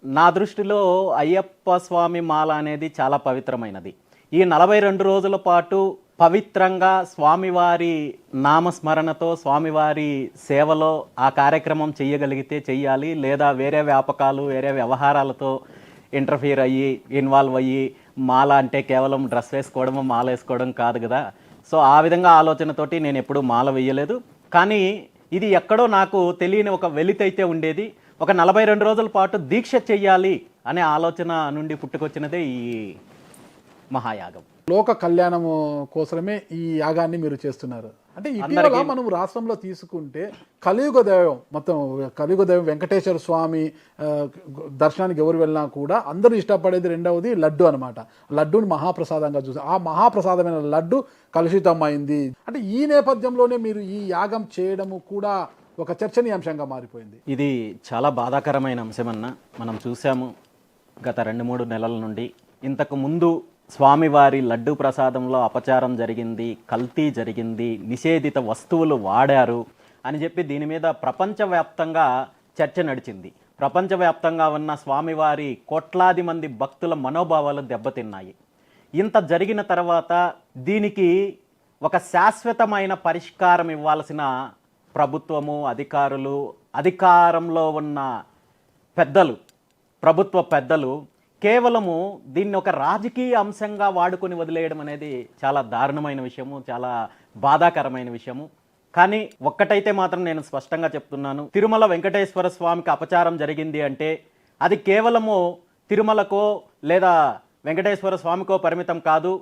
నా దృష్టిలో అయ్యప్ప స్వామి మాల అనేది చాలా పవిత్రమైనది. ఈ 42 రోజుల పాటు పవిత్రంగా స్వామివారి నామస్మరణతో, స్వామివారి సేవలో ఆ కార్యక్రమం చెయ్యగలిగితే చెయ్యాలి. లేదా వేరే వ్యాపకాలు, వేరే వ్యవహారాలతో ఇంటర్ఫియర్ అయ్యి, ఇన్వాల్వ్ అయ్యి, మాల అంటే కేవలం డ్రెస్ వేసుకోవడము, మాల వేసుకోవడం కాదు కదా. సో ఆ విధంగా ఆలోచనతోటి నేను ఎప్పుడూ మాల వేయలేదు. కానీ ఇది ఎక్కడో నాకు తెలియని ఒక వెలితైతే ఉండేది. ఒక 42 రోజుల పాటు దీక్ష చెయ్యాలి అనే ఆలోచన నుండి పుట్టుకొచ్చినదే ఈ మహాయాగం. లోక కళ్యాణము కోసమే ఈ యాగాన్ని మీరు చేస్తున్నారు. అంటే ఇటీవల మనం రాష్ట్రంలో తీసుకుంటే కలియుగ దైవం, మొత్తం కలియుగ దైవం వెంకటేశ్వర స్వామి దర్శనానికి ఎవరు వెళ్ళినా కూడా అందరూ ఇష్టపడేది రెండవది లడ్డు అనమాట. లడ్డూని మహాప్రసాదంగా చూసి ఆ మహాప్రసాదమైన లడ్డు కలుషితమైంది. అంటే ఈ నేపథ్యంలోనే మీరు ఈ యాగం చేయడము కూడా ఒక చర్చనీయాంశంగా మారిపోయింది. ఇది చాలా బాధాకరమైన అంశమన్న. మనం చూసాము గత 2-3 నెలల నుండి. ఇంతకు ముందు స్వామివారి లడ్డు ప్రసాదంలో అపచారం జరిగింది, కల్తీ జరిగింది, నిషేధిత వస్తువులు వాడారు అని చెప్పి దీని మీద ప్రపంచవ్యాప్తంగా చర్చ నడిచింది. ప్రపంచవ్యాప్తంగా ఉన్న స్వామివారి కోట్లాది మంది భక్తుల మనోభావాలు దెబ్బతిన్నాయి. ఇంత జరిగిన తర్వాత దీనికి ఒక శాశ్వతమైన పరిష్కారం ఇవ్వాల్సిన ప్రభుత్వము, అధికారులు, అధికారంలో ఉన్న పెద్దలు, ప్రభుత్వ పెద్దలు కేవలము దీన్ని ఒక రాజకీయ అంశంగా వాడుకొని వదిలేయడం అనేది చాలా దారుణమైన విషయము, చాలా బాధాకరమైన విషయము. కానీ ఒక్కటైతే మాత్రం నేను స్పష్టంగా చెప్తున్నాను, తిరుమల వెంకటేశ్వర స్వామికి అపచారం జరిగింది అంటే అది కేవలము తిరుమలకో లేదా వెంకటేశ్వర స్వామికో పరిమితం కాదు,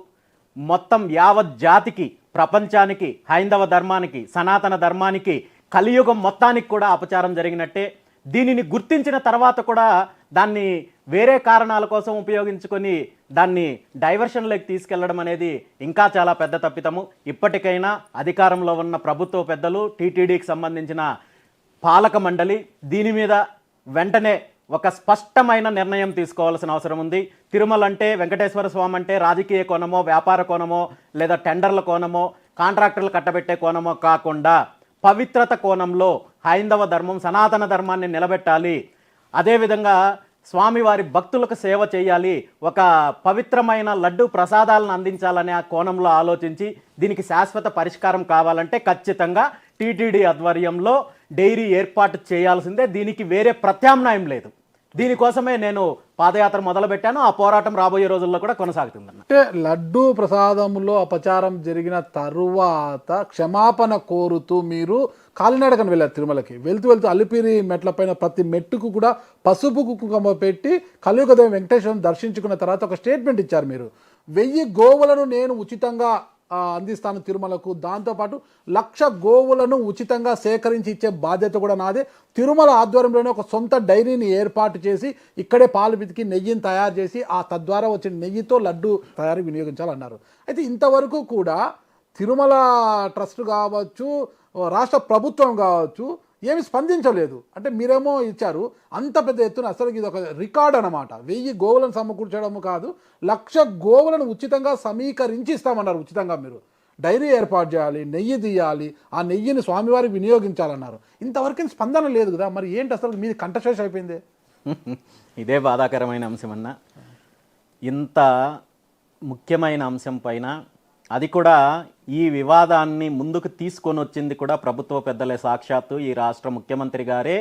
మొత్తం యావత్ జాతికి ప్రపంచానికి, హైందవ ధర్మానికి, సనాతన ధర్మానికి, కలియుగం మొత్తానికి కూడా అపచారం జరిగినట్టే. దీనిని గుర్తించిన తర్వాత కూడా దాన్ని వేరే కారణాల కోసం ఉపయోగించుకొని దాన్ని డైవర్షన్లోకి తీసుకెళ్లడం అనేది ఇంకా చాలా పెద్ద తప్పిదము. ఇప్పటికైనా అధికారంలో ఉన్న ప్రభుత్వ పెద్దలు, టీటీడీకి సంబంధించిన పాలక మండలి దీని మీద వెంటనే ఒక స్పష్టమైన నిర్ణయం తీసుకోవాల్సిన అవసరం ఉంది. తిరుమల అంటే, వెంకటేశ్వర స్వామి అంటే రాజకీయ కోణమో, వ్యాపార కోణమో, లేదా టెండర్ల కోణమో, కాంట్రాక్టర్లు కట్టబెట్టే కోణమో కాకుండా పవిత్రత కోణంలో హైందవ ధర్మం, సనాతన ధర్మాన్ని నిలబెట్టాలి. అదేవిధంగా స్వామివారి భక్తులకు సేవ చేయాలి, ఒక పవిత్రమైన లడ్డు ప్రసాదాలను అందించాలనే ఆ కోణంలో ఆలోచించి దీనికి శాశ్వత పరిష్కారం కావాలంటే ఖచ్చితంగా టీటీడీ ఆధ్వర్యంలో డైరీ ఏర్పాటు చేయాల్సిందే. దీనికి వేరే ప్రత్యామ్నాయం లేదు. దీనికోసమే నేను పాదయాత్ర మొదలుపెట్టాను. ఆ పోరాటం రాబోయే రోజుల్లో కూడా కొనసాగుతుందన్న. అంటే లడ్డు ప్రసాదంలో అపచారం జరిగిన తరువాత క్షమాపణ కోరుతూ మీరు కాలినడకన వెళ్ళారు తిరుమలకి. వెళ్తూ అలిపిరి మెట్లపైన ప్రతి మెట్టుకు కూడా పసుపు కుంకుమ పెట్టి కలియుగదేవి వెంకటేశ్వరం దర్శించుకున్న తర్వాత ఒక స్టేట్మెంట్ ఇచ్చారు మీరు. 1000 గోవులను నేను ఉచితంగా అందిస్తాను తిరుమలకు, దాంతోపాటు 1,00,000 గోవులను ఉచితంగా సేకరించి ఇచ్చే బాధ్యత కూడా నాదే. తిరుమల ఆధ్వర్యంలోనే ఒక సొంత డైరీని ఏర్పాటు చేసి ఇక్కడే పాలు పితికి నెయ్యిని తయారు చేసి ఆ తద్వారా వచ్చిన నెయ్యితో లడ్డు తయారీ వినియోగించాలన్నారు. అయితే ఇంతవరకు కూడా తిరుమల ట్రస్ట్ కావచ్చు, రాష్ట్ర ప్రభుత్వం కావచ్చు ఏమి స్పందించలేదు. అంటే మీరేమో ఇచ్చారు అంత పెద్ద ఎత్తున, అసలు ఇది ఒక రికార్డ్ అనమాట. 1000 గోవులను సమకూర్చడము కాదు, 1,00,000 గోవులను ఉచితంగా సమీకరించి ఇస్తామన్నారు. ఉచితంగా మీరు డైరీ ఏర్పాటు చేయాలి, నెయ్యి తీయాలి, ఆ నెయ్యిని స్వామివారికి వినియోగించాలన్నారు. ఇంతవరకు స్పందన లేదు కదా, మరి ఏంటి అసలు మీది కంఠశేష అయిపోయింది? ఇదే బాధాకరమైన అంశం అన్న. ఇంత ముఖ్యమైన అంశం పైన, అది కూడా ఈ వివాదాన్ని ముందుకు తీసుకొని వచ్చింది కూడా ప్రభుత్వ పెద్దలే. సాక్షాత్తు ఈ రాష్ట్ర ముఖ్యమంత్రి గారే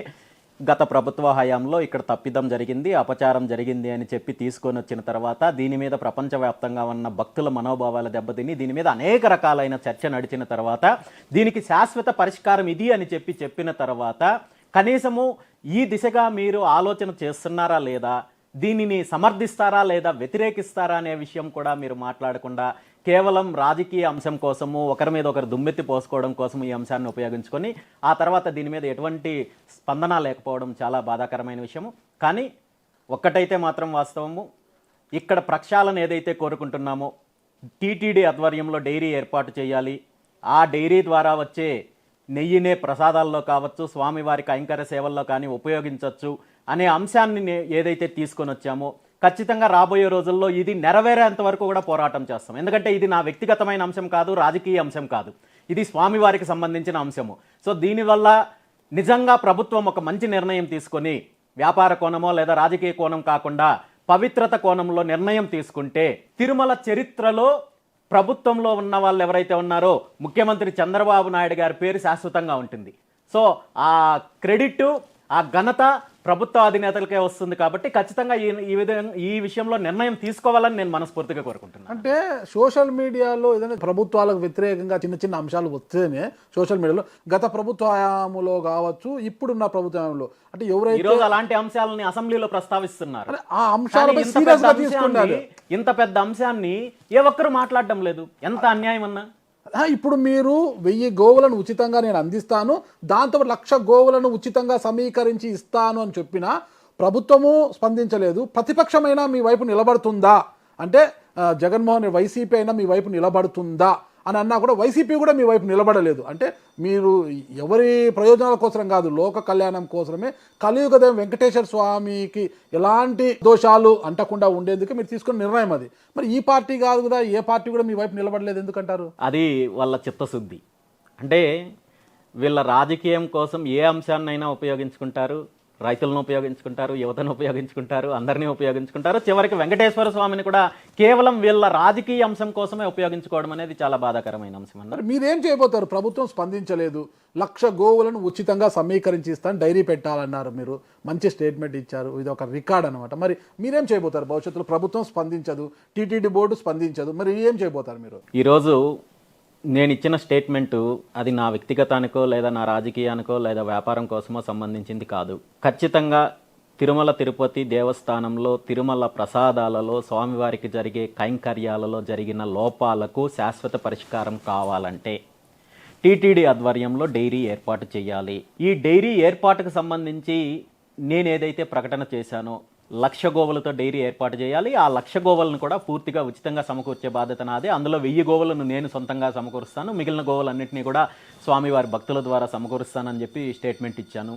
గత ప్రభుత్వ హయాంలో ఇక్కడ తప్పిదం జరిగింది, అపచారం జరిగింది అని చెప్పి తీసుకొని వచ్చిన తర్వాత దీని మీద ప్రపంచవ్యాప్తంగా ఉన్న భక్తుల మనోభావాల దెబ్బతిని దీని మీద అనేక రకాలైన చర్చ నడిచిన తర్వాత దీనికి శాశ్వత పరిష్కారం ఇది అని చెప్పిన తర్వాత కనీసము ఈ దిశగా మీరు ఆలోచన చేస్తున్నారా లేదా, దీనిని సమర్థిస్తారా లేదా వ్యతిరేకిస్తారా అనే విషయం కూడా మీరు మాట్లాడకుండా కేవలం రాజకీయ అంశం కోసము, ఒకరి మీద ఒకరు దుమ్మెత్తి పోసుకోవడం కోసం ఈ అంశాన్ని ఉపయోగించుకొని ఆ తర్వాత దీని మీద ఎటువంటి స్పందన లేకపోవడం చాలా బాధాకరమైన విషయము. కానీ ఒక్కటైతే మాత్రం వాస్తవము, ఇక్కడ ప్రక్షాళన ఏదైతే కోరుకుంటున్నామో టీటీడీ ఆధ్వర్యంలో డైరీ ఏర్పాటు చేయాలి, ఆ డైరీ ద్వారా వచ్చే నెయ్యినే ప్రసాదాల్లో కావచ్చు, స్వామివారి కైంకర్య సేవల్లో కానీ ఉపయోగించవచ్చు అనే అంశాన్ని ఏదైతే తీసుకొని వచ్చామో ఖచ్చితంగా రాబోయే రోజుల్లో ఇది నెరవేరేంత వరకు కూడా పోరాటం చేస్తాం. ఎందుకంటే ఇది నా వ్యక్తిగతమైన అంశం కాదు, రాజకీయ అంశం కాదు, ఇది స్వామివారికి సంబంధించిన అంశము. సో దీనివల్ల నిజంగా ప్రభుత్వం ఒక మంచి నిర్ణయం తీసుకొని వ్యాపార కోణమో లేదా రాజకీయ కోణం కాకుండా పవిత్రత కోణంలో నిర్ణయం తీసుకుంటే తిరుమల చరిత్రలో ప్రభుత్వంలో ఉన్న వాళ్ళు ఎవరైతే ఉన్నారో ముఖ్యమంత్రి చంద్రబాబు నాయుడు గారి పేరు శాశ్వతంగా ఉంటుంది. సో ఆ క్రెడిట్, ఆ ఘనత ప్రభుత్వ అధినేతలకే వస్తుంది. కాబట్టి ఖచ్చితంగా ఈ విషయంలో నిర్ణయం తీసుకోవాలని నేను మనస్ఫూర్తిగా కోరుకుంటున్నాను. అంటే సోషల్ మీడియాలో ఏదైనా ప్రభుత్వాలకు వ్యతిరేకంగా చిన్న చిన్న అంశాలు వస్తేనే సోషల్ మీడియాలో గత ప్రభుత్వంలో కావచ్చు, ఇప్పుడున్న ప్రభుత్వంలో అంటే ఎవరైతే ఈరోజు అలాంటి అంశాలని అసెంబ్లీలో ప్రస్తావిస్తున్నారు, ఆ అంశాలపై సీరియస్ గా తీసుకున్నారు. ఇంత పెద్ద అంశాన్ని ఏ ఒక్కరు మాట్లాడడం లేదు. ఎంత అన్యాయం అన్నా. ఇప్పుడు మీరు 1000 గోవులను ఉచితంగా నేను అందిస్తాను, దాంతో 1,00,000 గోవులను ఉచితంగా సమీకరించి ఇస్తాను అని చెప్పినా ప్రభుత్వము స్పందించలేదు. ప్రతిపక్షమైనా మీ వైపు నిలబడుతుందా అంటే జగన్మోహన్ వైసీపీ అయినా మీ వైపు నిలబడుతుందా అని అన్నా కూడా వైసీపీ కూడా మీ వైపు నిలబడలేదు. అంటే మీరు ఎవరి ప్రయోజనాల కోసం కాదు, లోక కళ్యాణం కోసమే కలియుగదేవి వెంకటేశ్వర స్వామికి ఎలాంటి దోషాలు అంటకుండా ఉండేందుకు మీరు తీసుకున్న నిర్ణయం అది. మరి ఈ పార్టీ కాదు కదా, ఏ పార్టీ కూడా మీ వైపు నిలబడలేదు ఎందుకంటారు? అది వాళ్ళ చిత్తశుద్ధి. అంటే వీళ్ళ రాజకీయం కోసం ఏ అంశాన్నైనా ఉపయోగించుకుంటారు, రైతులను ఉపయోగించుకుంటారు, యువతను ఉపయోగించుకుంటారు, అందరినీ ఉపయోగించుకుంటారు. చివరికి వెంకటేశ్వర స్వామిని కూడా కేవలం వీళ్ళ రాజకీయ అంశం కోసమే ఉపయోగించుకోవడం అనేది చాలా బాధాకరమైన అంశం అన్నారు. మీరేం చేయబోతారు? ప్రభుత్వం స్పందించలేదు, 1,00,000 గోవులను ఉచితంగా సమీకరించి ఇస్తాను, డైరీ పెట్టాలన్నారు. మీరు మంచి స్టేట్మెంట్ ఇచ్చారు, ఇది ఒక రికార్డ్ అనమాట. మరి మీరేం చేయబోతారు? భవిష్యత్తులో ప్రభుత్వం స్పందించదు, టీటీడీ బోర్డు స్పందించదు, మరి ఏం చేయబోతారు మీరు? ఈరోజు నేను ఇచ్చిన స్టేట్మెంటు అది నా వ్యక్తిగతానికో లేదా నా రాజకీయానికో లేదా వ్యాపారం కోసమో సంబంధించింది కాదు. ఖచ్చితంగా తిరుమల తిరుపతి దేవస్థానంలో తిరుమల ప్రసాదాలలో స్వామివారికి జరిగే కైంకర్యాలలో జరిగిన లోపాలకు శాశ్వత పరిష్కారం కావాలంటే టీటీడీ ఆధ్వర్యంలో డైరీ ఏర్పాటు చేయాలి. ఈ డైరీ ఏర్పాటుకు సంబంధించి నేను ఏదైతే ప్రకటన చేశానో 1,00,000 గోవులతో డైరీ ఏర్పాటు చేయాలి. ఆ 1,00,000 గోవులను కూడా పూర్తిగా ఉచితంగా సమకూర్చే బాధ్యత నాదే. అందులో 1000 గోవులను నేను సొంతంగా సమకూరుస్తాను, మిగిలిన గోవులన్నింటినీ కూడా స్వామివారి భక్తుల ద్వారా సమకూరుస్తానని చెప్పి స్టేట్మెంట్ ఇచ్చాను.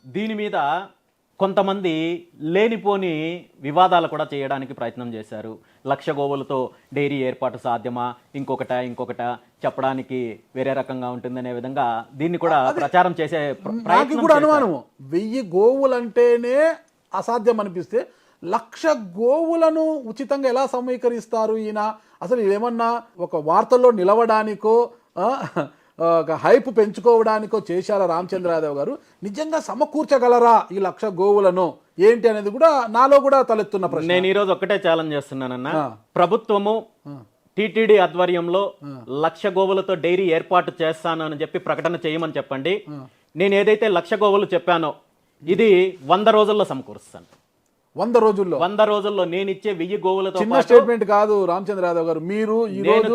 దీని మీద కొంతమంది లేనిపోని వివాదాలు కూడా చేయడానికి ప్రయత్నం చేశారు. 1,00,000 గోవులతో డైరీ ఏర్పాటు సాధ్యమా, ఇంకొకట చెప్పడానికి వేరే రకంగా ఉంటుందనే విధంగా దీన్ని కూడా ప్రచారం చేసే నాకు కూడా అనుమానము. 1000 గోవులంటేనే అసాధ్యం అనిపిస్తే 1,00,000 గోవులను ఉచితంగా ఎలా సమీకరిస్తారు ఈయన? అసలు ఏమన్నా ఒక వార్తల్లో నిలవడానికో ఒక హైప్ పెంచుకోవడానికో చేశారా రామచంద్ర యాదవ్ గారు? నిజంగా సమకూర్చగలరా ఈ 1,00,000 గోవులను ఏంటి అనేది కూడా నాలో కూడా తలెత్తున్న ప్రశ్న. నేను ఈరోజు ఒకటే ఛాలెంజ్ చేస్తున్నానన్న, ప్రభుత్వము టీటీడీ ఆధ్వర్యంలో 1,00,000 గోవులతో డైరీ ఏర్పాటు చేస్తాను అని చెప్పి ప్రకటన చేయమని చెప్పండి. నేను ఏదైతే 1,00,000 గోవులు చెప్పానో ఇది 100 రోజుల్లో సమకూరుస్తాను. 100 రోజుల్లో? 100 రోజుల్లో నేను ఇచ్చే 1000 గోవులతో చిన్న స్టేట్మెంట్ కాదు రామచంద్ర యాదవ్ గారు. మీరు ఈ రోజు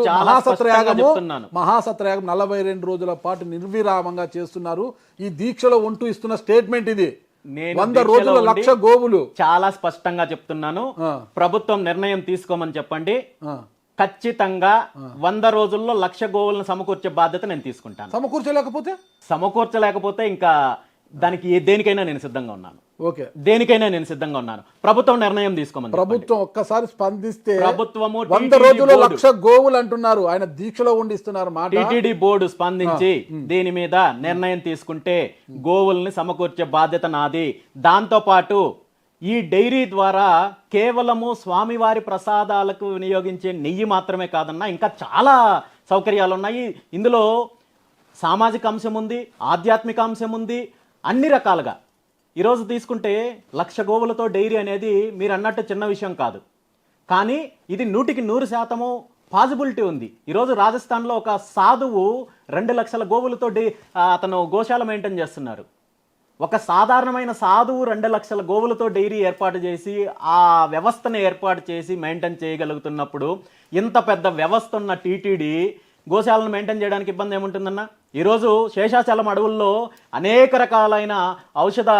మహాసత్రయాగం 42 రోజుల పాటు నిర్విరామంగా చేస్తున్నారు. ఈ దీక్షలో ఉంటూ ఇస్తున్న స్టేట్మెంట్ ఇది. 100 రోజుల 1,00,000 గోవులు. చాలా స్పష్టంగా చెప్తున్నాను, ప్రభుత్వం నిర్ణయం తీసుకోమని చెప్పండి. ఖచ్చితంగా 100 రోజుల్లో 1,00,000 గోవులను సమకూర్చే బాధ్యత నేను తీసుకుంటాను. సమకూర్చలేకపోతే ఇంకా దానికి దేనికైనా నేను సిద్ధంగా ఉన్నాను. ఓకే, దేనికైనా నేను సిద్ధంగా ఉన్నాను. ప్రభుత్వం నిర్ణయం తీసుకోమని ప్రభుత్వం ఒక్కసారి స్పందిస్తే ప్రభుత్వము 100 రోజుల్లో 1,00,000 గోవులు అంటున్నారు, ఆయన దీక్షలో ఉండి ఇస్తున్నారు మాట. టీటీడీ బోర్డు స్పందించి దీని మీద నిర్ణయం తీసుకుంటే గోవుల్ని సమకూర్చే బాధ్యత నాది. దాంతో పాటు ఈ డైరీ ద్వారా కేవలము స్వామివారి ప్రసాదాలకు వినియోగించే నెయ్యి మాత్రమే కాదన్నా, ఇంకా చాలా సౌకర్యాలు ఉన్నాయి. ఇందులో సామాజిక అంశం ఉంది, ఆధ్యాత్మిక అంశం ఉంది, అన్ని రకాలుగా. ఈరోజు తీసుకుంటే 1,00,000 గోవులతో డైరీ అనేది మీరు అన్నట్టు చిన్న విషయం కాదు, కానీ ఇది 100% పాసిబిలిటీ ఉంది. ఈరోజు రాజస్థాన్లో ఒక సాధువు 2,00,000 గోవులతో అతను గోశాల మెయింటైన్ చేస్తున్నారు. ఒక సాధారణమైన సాధువు 2,00,000 గోవులతో డైరీ ఏర్పాటు చేసి ఆ వ్యవస్థను ఏర్పాటు చేసి మెయింటైన్ చేయగలుగుతున్నప్పుడు ఇంత పెద్ద వ్యవస్థ ఉన్న టీటీడీ గోశాలను మెయింటైన్ చేయడానికి ఇబ్బంది ఏముంటుందన్న? ఈరోజు శేషాచలం అడవుల్లో అనేక రకాలైన ఔషధ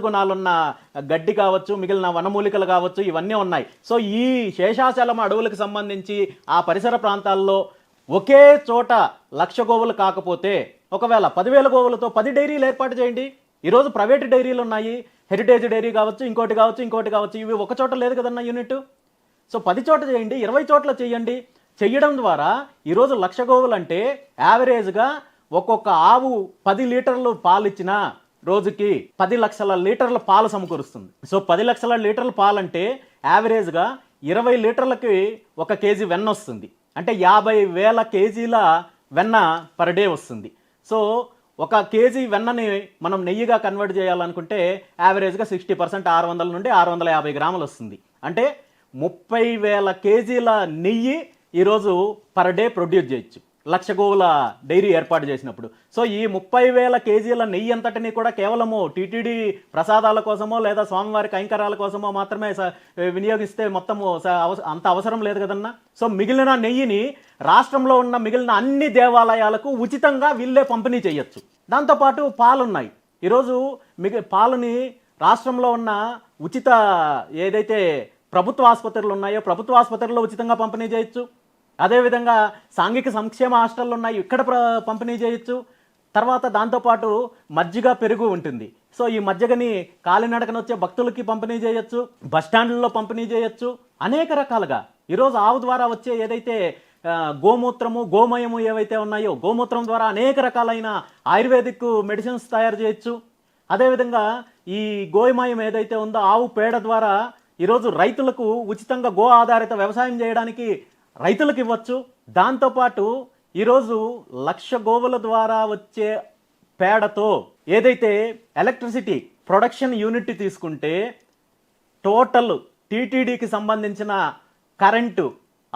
గుణాలున్న గడ్డి కావచ్చు, మిగిలిన వనమూలికలు కావచ్చు, ఇవన్నీ ఉన్నాయి. సో ఈ శేషాచలం అడవులకు సంబంధించి ఆ పరిసర ప్రాంతాల్లో ఒకే చోట 1,00,000 గోవులు కాకపోతే ఒకవేళ 10,000 గోవులతో 10 డైరీలు ఏర్పాటు చేయండి. ఈరోజు ప్రైవేట్ డైరీలు ఉన్నాయి, హెరిటేజ్ డైరీ కావచ్చు, ఇంకోటి కావచ్చు. ఇవి ఒక చోట లేదు కదన్న యూనిట్. సో 10 చోట చేయండి, 20 చోట్ల చేయండి. చెయ్యడం ద్వారా ఈరోజు 1,00,000 గోవులు అంటే యావరేజ్గా ఒక్కొక్క ఆవు 10 లీటర్లు పాలు ఇచ్చినా రోజుకి 10 లక్షల లీటర్ల పాలు సమకూరుస్తుంది. సో 10 లక్షల లీటర్ల పాలు అంటే యావరేజ్గా 20 లీటర్లకి 1 కేజీ వెన్న వస్తుంది. అంటే 50,000 కేజీల వెన్న పర్ డే వస్తుంది. సో 1 కేజీ వెన్నని మనం నెయ్యిగా కన్వర్ట్ చేయాలనుకుంటే యావరేజ్గా 60% 600 నుండి 650 గ్రాములు వస్తుంది. అంటే 30,000 కేజీల నెయ్యి ఈరోజు పర్ డే ప్రొడ్యూస్ చేయొచ్చు 1,00,000 గోవుల డైరీ ఏర్పాటు చేసినప్పుడు. సో ఈ 30,000 కేజీల నెయ్యి అంతటిని కూడా కేవలము టీటీడీ ప్రసాదాల కోసమో లేదా స్వామివారి కైంకర్యాల కోసమో మాత్రమే వినియోగిస్తే మొత్తము అంత అవసరం లేదు కదన్నా. సో మిగిలిన నెయ్యిని రాష్ట్రంలో ఉన్న మిగిలిన అన్ని దేవాలయాలకు ఉచితంగా వీళ్ళే పంపిణీ చేయొచ్చు. దాంతోపాటు పాలున్నాయి. ఈరోజు పాలుని రాష్ట్రంలో ఉన్న ఉచిత ఏదైతే ప్రభుత్వ ఆసుపత్రులు ఉన్నాయో ప్రభుత్వ ఆసుపత్రుల్లో ఉచితంగా పంపిణీ చేయొచ్చు. అదేవిధంగా సాంఘిక సంక్షేమ హాస్టళ్ళు ఉన్నాయి, ఇక్కడ పంపిణీ చేయొచ్చు. తర్వాత దాంతోపాటు మజ్జిగ, పెరుగు ఉంటుంది. సో ఈ మజ్జిగని కాలినడకన వచ్చే భక్తులకి పంపిణీ చేయొచ్చు, బస్టాండ్లలో పంపిణీ చేయొచ్చు. అనేక రకాలుగా ఈరోజు ఆవు ద్వారా వచ్చే ఏదైతే గోమూత్రము, గోమయము ఏవైతే ఉన్నాయో గోమూత్రం ద్వారా అనేక రకాలైన ఆయుర్వేదిక్ మెడిసిన్స్ తయారు చేయొచ్చు. అదేవిధంగా ఈ గోమయం ఏదైతే ఉందో ఆవు పేడ ద్వారా ఈరోజు రైతులకు ఉచితంగా గో ఆధారిత వ్యవసాయం చేయడానికి రైతులకు ఇవ్వచ్చు. దాంతోపాటు ఈరోజు 1,00,000 గోవుల ద్వారా వచ్చే పేడతో ఏదైతే ఎలక్ట్రిసిటీ ప్రొడక్షన్ యూనిట్ తీసుకుంటే టోటల్ టీటీడీకి సంబంధించిన కరెంటు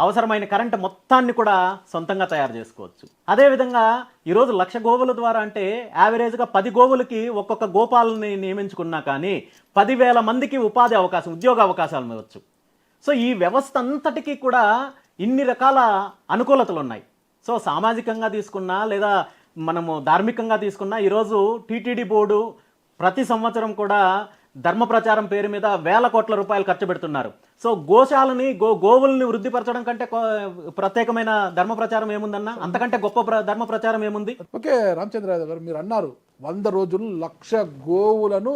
అవసరమైన కరెంటు మొత్తాన్ని కూడా సొంతంగా తయారు చేసుకోవచ్చు. అదేవిధంగా ఈరోజు 1,00,000 గోవుల ద్వారా అంటే యావరేజ్గా 10 గోవులకి ఒక్కొక్క గోపాలని నియమించుకున్నా కానీ 10,000 మందికి ఉపాధి అవకాశం, ఉద్యోగ అవకాశాలు ఇవ్వచ్చు. సో ఈ వ్యవస్థ అంతటికీ కూడా ఇన్ని రకాల అనుకూలతలు ఉన్నాయి. సో సామాజికంగా తీసుకున్నా లేదా మనము ధార్మికంగా తీసుకున్నా ఈరోజు టీటీడీ బోర్డు ప్రతి సంవత్సరం కూడా ధర్మ ప్రచారం పేరు మీద వేల కోట్ల రూపాయలు ఖర్చు పెడుతున్నారు. సో గోశాలని గోవుల్ని వృద్ధిపరచడం కంటే ప్రత్యేకమైన ధర్మ ప్రచారం ఏముందన్నా? అంతకంటే గొప్ప ధర్మ ప్రచారం ఏముంది? ఓకే రామచంద్ర యాదవ్ గారు, మీరు అన్నారు 100 రోజులు 1,00,000 గోవులను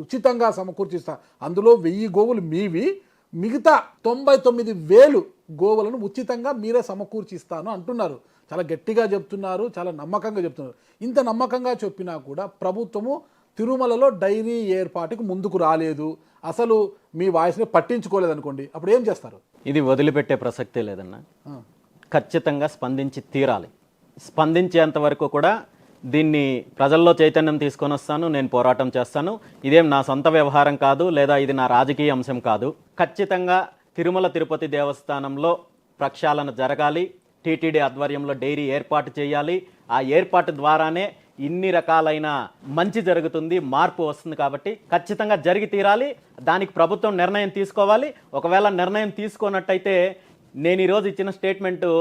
ఉచితంగా సమకూర్చిస్తా, అందులో 1000 గోవులు మీవి, మిగతా 99,000 గోవులను ఉచితంగా మీరే సమకూర్చిస్తాను అంటున్నారు. చాలా గట్టిగా చెప్తున్నారు, చాలా నమ్మకంగా చెప్తున్నారు. ఇంత నమ్మకంగా చెప్పినా కూడా ప్రభుత్వము తిరుమలలో డైరీ ఏర్పాటుకు ముందుకు రాలేదు, అసలు మీ వాయిస్ని పట్టించుకోలేదు అనుకోండి, అప్పుడు ఏం చేస్తారు? ఇది వదిలిపెట్టే ప్రసక్తే లేదన్నా. ఖచ్చితంగా స్పందించి తీరాలి. స్పందించేంత వరకు కూడా దీన్ని ప్రజల్లో చైతన్యం తీసుకొని వస్తాను, నేను పోరాటం చేస్తాను. ఇదేం నా సొంత వ్యవహారం కాదు, లేదా ఇది నా రాజకీయ అంశం కాదు. ఖచ్చితంగా తిరుమల తిరుపతి దేవస్థానంలో ప్రక్షాళన జరగాలి. టీటీడీ ఆధ్వర్యంలో డైరీ ఏర్పాటు చేయాలి. ఆ ఏర్పాటు ద్వారానే ఇన్ని రకాలైన మంచి జరుగుతుంది, మార్పు వస్తుంది. కాబట్టి ఖచ్చితంగా జరిగి తీరాలి. దానికి ప్రభుత్వం నిర్ణయం తీసుకోవాలి. ఒకవేళ నిర్ణయం తీసుకున్నట్టయితే నేను ఈరోజు ఇచ్చిన స్టేట్మెంటు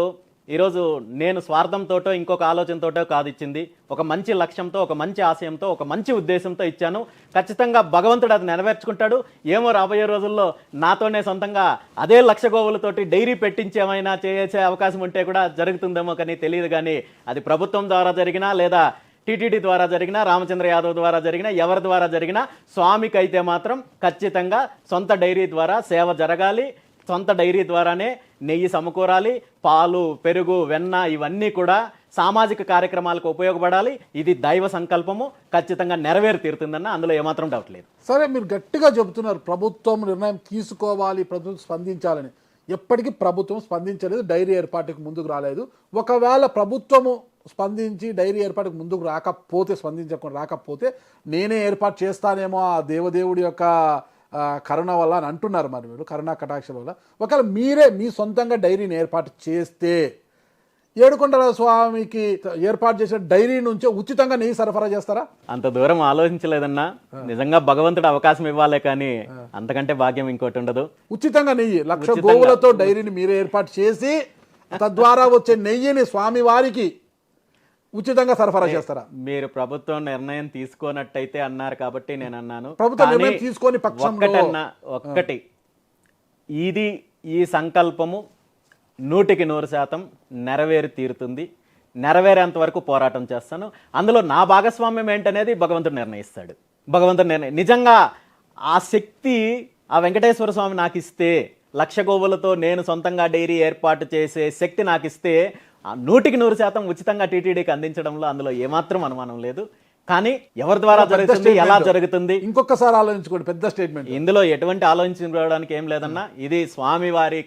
ఈరోజు నేను స్వార్థంతోటో ఇంకొక ఆలోచనతోటో కాదు ఇచ్చింది. ఒక మంచి లక్ష్యంతో, ఒక మంచి ఆశయంతో, ఒక మంచి ఉద్దేశంతో ఇచ్చాను. ఖచ్చితంగా భగవంతుడు అది నెరవేర్చుకుంటాడు. ఏమో రాబోయే రోజుల్లో నాతోనే సొంతంగా అదే 1,00,000 గోవులతోటి డైరీ పెట్టించేమైనా చేసే అవకాశం ఉంటే కూడా జరుగుతుందేమో కానీ తెలియదు. కానీ అది ప్రభుత్వం ద్వారా జరిగినా లేదా టీటీడీ ద్వారా జరిగినా, రామచంద్ర యాదవ్ ద్వారా జరిగినా, ఎవరి ద్వారా జరిగినా స్వామికి అయితే మాత్రం ఖచ్చితంగా సొంత డైరీ ద్వారా సేవ జరగాలి. సొంత డైరీ ద్వారానే నెయ్యి సమకూరాలి. పాలు, పెరుగు, వెన్న ఇవన్నీ కూడా సామాజిక కార్యక్రమాలకు ఉపయోగపడాలి. ఇది దైవ సంకల్పము, ఖచ్చితంగా నెరవేరు తీరుతుందన్న అందులో ఏమాత్రం డౌట్ లేదు. సరే, మీరు గట్టిగా చెబుతున్నారు ప్రభుత్వం నిర్ణయం తీసుకోవాలి, ప్రభుత్వం స్పందించాలని. ఎప్పటికీ ప్రభుత్వం స్పందించలేదు, డైరీ ఏర్పాటుకు ముందుకు రాలేదు. ఒకవేళ ప్రభుత్వము స్పందించి డైరీ ఏర్పాటుకు ముందుకు రాకపోతే నేనే ఏర్పాటు చేస్తానేమో ఆ దేవదేవుడి యొక్క కరుణ వల్ల అని అంటున్నారు. మరి మీరు కరుణా కటాక్షల వల్ల ఒకవేళ మీరే మీ సొంతంగా డైరీని ఏర్పాటు చేస్తే ఏడుకొండల స్వామికి ఏర్పాటు చేసిన డైరీ నుంచే ఉచితంగా నెయ్యి సరఫరా చేస్తారా? అంత దూరం ఆలోచించలేదన్నా. నిజంగా భగవంతుడు అవకాశం ఇవ్వాలే కానీ అంతకంటే భాగ్యం ఇంకోటి ఉండదు. ఉచితంగా నెయ్యి 1,00,000 గోవులతో డైరీని మీరే ఏర్పాటు చేసి తద్వారా వచ్చే నెయ్యిని స్వామి వారికి ఉచితంగా సరఫరా చేస్తారా? మీరు ప్రభుత్వం నిర్ణయం తీసుకోనట్టయితే అన్నారు కాబట్టి నేను అన్నాను. ప్రభుత్వం నిర్ణయం తీసుకొని పక్షంలో ఒక్కటి, ఇది ఈ సంకల్పము 100% నెరవేరి తీరుతుంది. నెరవేరేంత వరకు పోరాటం చేస్తాను. అందులో నా భాగస్వామ్యం ఏంటనేది భగవంతుడు నిర్ణయిస్తాడు. నిజంగా ఆ శక్తి ఆ వెంకటేశ్వర స్వామి నాకు ఇస్తే, 1,00,000 గోవులతో నేను సొంతంగా డైరీ ఏర్పాటు చేసే శక్తి నాకు ఇస్తే 100% ఉచితంగా టీటీడీకి అందించడంలో అందులో ఏమాత్రం అనుమానం లేదు. కానీ ఎవరి ద్వారా జరుగుతుంది, ఎలా జరుగుతుంది, ఇంకొకసారి ఆలోచించుకోండి. పెద్ద స్టేట్మెంట్. ఇందులో ఎటువంటి ఆలోచించుకోవడానికి ఏం లేదన్నా. ఇది స్వామివారి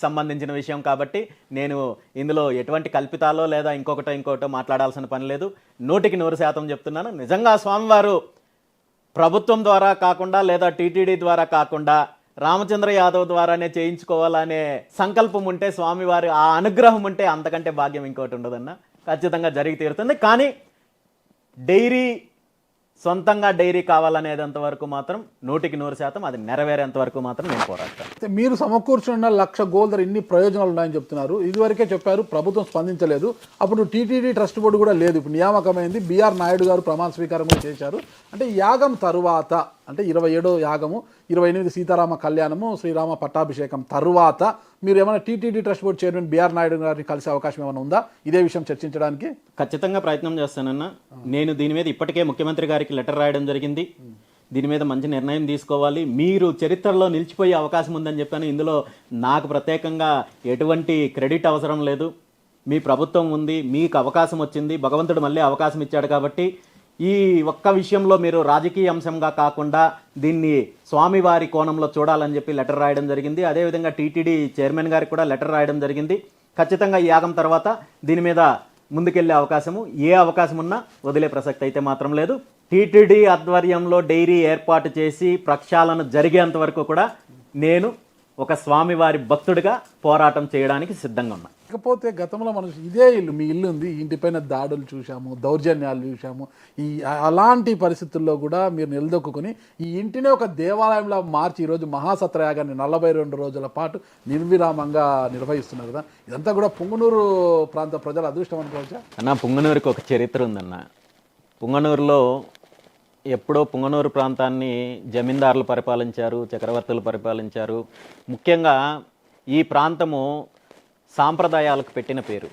సంబంధించిన విషయం కాబట్టి నేను ఇందులో ఎటువంటి కల్పితాలో లేదా ఇంకొకటో మాట్లాడాల్సిన పని లేదు. 100% చెప్తున్నాను. నిజంగా స్వామివారు ప్రభుత్వం ద్వారా కాకుండా లేదా టీటీడీ ద్వారా కాకుండా రామచంద్ర యాదవ్ ద్వారానే చేయించుకోవాలనే సంకల్పం ఉంటే, స్వామివారి ఆ అనుగ్రహం ఉంటే అంతకంటే భాగ్యం ఇంకోటి ఉండదన్న. ఖచ్చితంగా జరిగి తీరుతుంది. కానీ డైరీ, సొంతంగా డైరీ కావాలనేంత వరకు మాత్రం 100% అది నెరవేరేంత వరకు మాత్రం నేను పోరాడతాను. మీరు సమకూర్చున్న 1,00,000 గోవుల ఇన్ని ప్రయోజనాలు ఉన్నాయని చెప్తున్నారు. ఇదివరకే చెప్పారు ప్రభుత్వం స్పందించలేదు. అప్పుడు టీటీడీ ట్రస్ట్ బోర్డు కూడా లేదు. ఇప్పుడు నియామకమైంది. బిఆర్ నాయుడు గారు ప్రమాణ స్వీకారం కూడా చేశారు. అంటే యాగం తరువాత, అంటే 27వ యాగము, 28 సీతారామ కళ్యాణము, శ్రీరామ పట్టాభిషేకం తరువాత మీరు ఏమైనా TTD trust board chairman BR Naidu గారిని కలిసే అవకాశం ఏమైనా ఉందా ఇదే విషయం చర్చించడానికి? ఖచ్చితంగా ప్రయత్నం చేస్తానన్నా. నేను దీని మీద ఇప్పటికే ముఖ్యమంత్రి గారికి లెటర్ రాయడం జరిగింది. దీని మీద మంచి నిర్ణయం తీసుకోవాలి, మీరు చరిత్రలో నిలిచిపోయే అవకాశం ఉందని చెప్పాను. ఇందులో నాకు ప్రత్యేకంగా ఎటువంటి క్రెడిట్ అవసరం లేదు. మీ ప్రభుత్వం ఉంది, మీకు అవకాశం వచ్చింది, భగవంతుడు మళ్ళీ అవకాశం ఇచ్చాడు. కాబట్టి ఈ ఒక్క విషయంలో మీరు రాజకీయ అంశంగా కాకుండా దీన్ని స్వామివారి కోణంలో చూడాలని చెప్పి లెటర్ రాయడం జరిగింది. అదేవిధంగా టీటీడీ చైర్మన్ గారికి కూడా లెటర్ రాయడం జరిగింది. ఖచ్చితంగా ఈ యాగం తర్వాత దీని మీద ముందుకెళ్లే అవకాశము, ఏ అవకాశం ఉన్నా వదిలే ప్రసక్తి అయితే మాత్రం లేదు. టీటీడీ ఆధ్వర్యంలో డైరీ ఏర్పాటు చేసి ప్రక్షాళన జరిగేంత వరకు కూడా నేను ఒక స్వామివారి భక్తుడిగా పోరాటం చేయడానికి సిద్ధంగా ఉన్నా. ఇకపోతే గతంలో మనం ఇదే ఇల్లు, మీ ఇల్లు ఉంది, ఇంటిపైన దాడులు చూసాము, దౌర్జన్యాలు చూసాము. అలాంటి పరిస్థితుల్లో కూడా మీరు నిలదొక్కుని ఈ ఇంటినే ఒక దేవాలయంలో మార్చి ఈరోజు మహాసత్రయాగాన్ని 42 రోజుల పాటు నిర్విరామంగా నిర్వహిస్తున్నారు కదా. ఇదంతా కూడా పుంగనూరు ప్రాంత ప్రజల అదృష్టం అనుకోవచ్చా? అన్న, పుంగనూరుకి ఒక చరిత్ర ఉందన్న. పుంగనూరులో ఎప్పుడో పుంగనూరు ప్రాంతాన్ని జమీందారులు పరిపాలించారు, చక్రవర్తులు పరిపాలించారు. ముఖ్యంగా ఈ ప్రాంతము సాంప్రదాయాలకు పెట్టిన పేరు.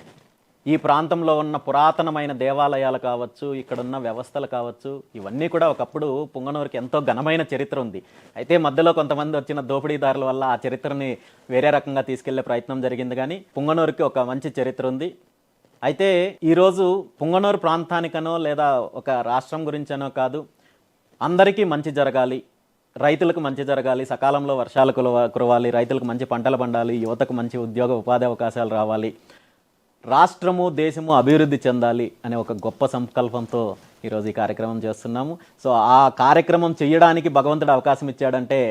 ఈ ప్రాంతంలో ఉన్న పురాతనమైన దేవాలయాలు కావచ్చు, ఇక్కడున్న వ్యవస్థలు కావచ్చు, ఇవన్నీ కూడా ఒకప్పుడు పుంగనూరుకి ఎంతో ఘనమైన చరిత్ర ఉంది. అయితే మధ్యలో కొంతమంది వచ్చిన దోపిడీదారుల వల్ల ఆ చరిత్రని వేరే రకంగా తీసుకెళ్లే ప్రయత్నం జరిగింది. కానీ పుంగనూరుకి ఒక మంచి చరిత్ర ఉంది. అయితే ఈరోజు పుంగనూరు ప్రాంతానికనో లేదా ఒక రాష్ట్రం గురించనో కాదు, అందరికీ మంచి జరగాలి, రైతులకు మంచి జరగాలి, సకాలంలో వర్షాలు కురవాలి, రైతులకు మంచి పంటలు పండాలి, యువతకు మంచి ఉద్యోగ ఉపాధి అవకాశాలు రావాలి, రాష్ట్రము దేశము అభివృద్ధి చెందాలి అనే ఒక గొప్ప సంకల్పంతో ఈరోజు ఈ కార్యక్రమం చేస్తున్నాము. సో ఆ కార్యక్రమం చేయడానికి భగవంతుడు అవకాశం ఇచ్చాడంటే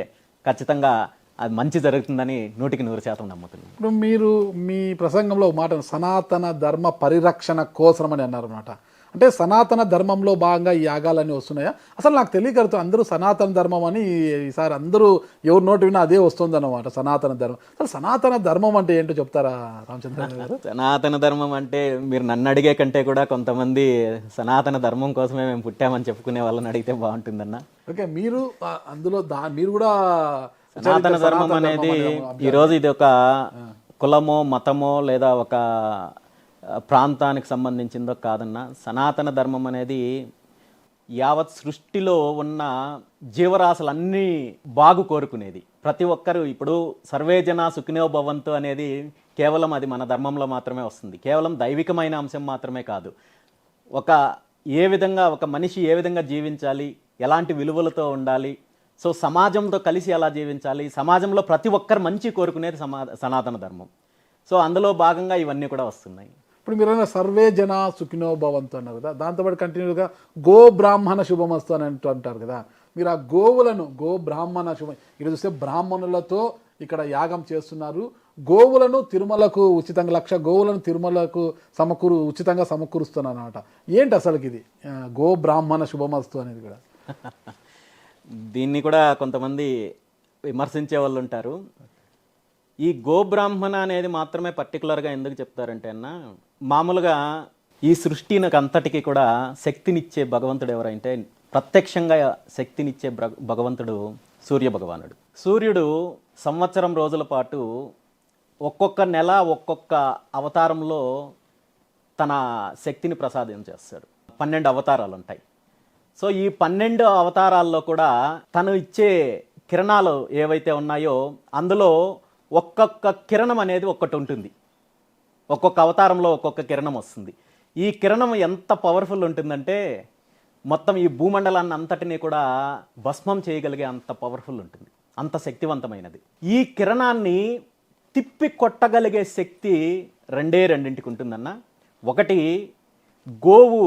ఖచ్చితంగా అది మంచి జరుగుతుందని 100% నమ్ముతున్నాను. ఇప్పుడు మీరు మీ ప్రసంగంలో ఒక మాట సనాతన ధర్మ పరిరక్షణ కోసం అని అన్నారు అన్నమాట. అంటే సనాతన ధర్మంలో భాగంగా ఈ యాగాలన్నీ వస్తున్నాయా? అసలు నాకు తెలియకరుతూ అందరూ సనాతన ధర్మం అని ఈసారి అందరూ ఎవరు నోటి విన్నా అదే వస్తుంది అన్నమాట, సనాతన ధర్మం. అసలు సనాతన ధర్మం అంటే ఏంటో చెప్తారా రామచంద్ర గారు? సనాతన ధర్మం అంటే మీరు నన్ను అడిగే కంటే కూడా కొంతమంది సనాతన ధర్మం కోసమే మేము పుట్టామని చెప్పుకునే వాళ్ళని అడిగితే బాగుంటుందన్న. ఓకే, మీరు అందులో మీరు కూడా సనాతన ధర్మం అనేది ఈరోజు ఇది ఒక కులమో మతమో లేదా ఒక ప్రాంతానికి సంబంధించిందో కాదన్న. సనాతన ధర్మం అనేది యావత్ సృష్టిలో ఉన్న జీవరాశులన్నీ బాగు కోరుకునేది. ప్రతి ఒక్కరు ఇప్పుడు సర్వే జన సుఖినో భవంతు అనేది కేవలం అది మన ధర్మంలో మాత్రమే వస్తుంది. కేవలం దైవికమైన అంశం మాత్రమే కాదు. ఏ విధంగా ఒక మనిషి ఏ విధంగా జీవించాలి, ఎలాంటి విలువలతో ఉండాలి, సో సమాజంతో కలిసి ఎలా జీవించాలి, సమాజంలో ప్రతి ఒక్కరు మంచి కోరుకునేది సనాతన ధర్మం. సో అందులో భాగంగా ఇవన్నీ కూడా వస్తున్నాయి. ఇప్పుడు మీరు సర్వే జన సుఖినో భవంతు అన్నారు కదా, దాంతోపాటు కంటిన్యూగా గో బ్రాహ్మణ శుభమస్తు అని అంటారు కదా. మీరు ఆ గోవులను గో బ్రాహ్మణ శుభం ఇక్కడ చూస్తే బ్రాహ్మణులతో ఇక్కడ యాగం చేస్తున్నారు. గోవులను తిరుమలకు ఉచితంగా 1,00,000 గోవులను తిరుమలకు ఉచితంగా సమకూరుస్తున్నారు అన్నమాట. ఏంటి అసలుకి ఇది గో బ్రాహ్మణ శుభమస్తు అనేది కూడా? దీన్ని కూడా కొంతమంది విమర్శించే వాళ్ళు ఉంటారు. ఈ గోబ్రాహ్మణ అనేది మాత్రమే పర్టికులర్గా ఎందుకు చెప్తారంటే అన్న, మామూలుగా ఈ సృష్టికి అంతటికి కూడా శక్తినిచ్చే భగవంతుడు ఎవరంటే, ప్రత్యక్షంగా శక్తినిచ్చే భగవంతుడు సూర్య భగవానుడు. సూర్యుడు సంవత్సరం రోజుల పాటు ఒక్కొక్క నెల ఒక్కొక్క అవతారంలో తన శక్తిని ప్రసాదం చేస్తాడు. 12 అవతారాలు ఉంటాయి. సో ఈ 12 అవతారాల్లో కూడా తను ఇచ్చే కిరణాలు ఏవైతే ఉన్నాయో అందులో ఒక్కొక్క కిరణం అనేది ఒక్కటి ఉంటుంది. ఒక్కొక్క అవతారంలో ఒక్కొక్క కిరణం వస్తుంది. ఈ కిరణం ఎంత పవర్ఫుల్ ఉంటుందంటే మొత్తం ఈ భూమండలాన్ని అంతటినీ కూడా భస్మం చేయగలిగే అంత పవర్ఫుల్ ఉంటుంది, అంత శక్తివంతమైనది. ఈ కిరణాన్ని తిప్పి కొట్టగలిగే శక్తి రెండింటికి ఉంటుందన్న. ఒకటి గోవు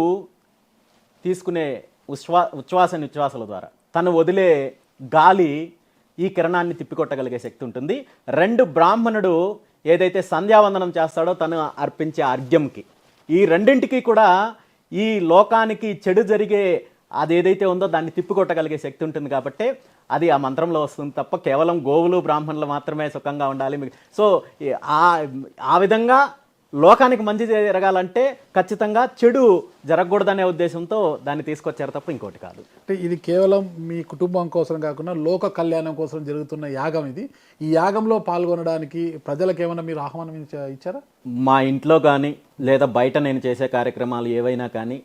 తీసుకునే ఉచ్ఛ్వాస నిశ్వాసాల ద్వారా తను వదిలే గాలి ఈ కిరణాన్ని తిప్పికొట్టగలిగే శక్తి ఉంటుంది. 2 బ్రాహ్మణుడు ఏదైతే సంధ్యావందనం చేస్తాడో తను అర్పించే అర్ఘ్యంకి, ఈ రెండింటికి కూడా ఈ లోకానికి చెడు జరిగే అది ఏదైతే ఉందో దాన్ని తిప్పికొట్టగలిగే శక్తి ఉంటుంది. కాబట్టి అది ఆ మంత్రంలో వస్తుంది తప్ప కేవలం గోవులు బ్రాహ్మణులు మాత్రమే సుఖంగా ఉండాలి. సో ఆ విధంగా లోకానికి మంచి జరగాలంటే ఖచ్చితంగా చెడు జరగకూడదనే ఉద్దేశంతో దాన్ని తీసుకొచ్చారు తప్ప ఇంకోటి కాదు. అంటే ఇది కేవలం మీ కుటుంబం కోసం కాకుండా లోక కళ్యాణం కోసం జరుగుతున్న యాగం ఇది. ఈ యాగంలో పాల్గొనడానికి ప్రజలకు ఏమైనా మీరు ఆహ్వానం ఇచ్చారా? మా ఇంట్లో కానీ లేదా బయట నేను చేసే కార్యక్రమాలు ఏవైనా కానీ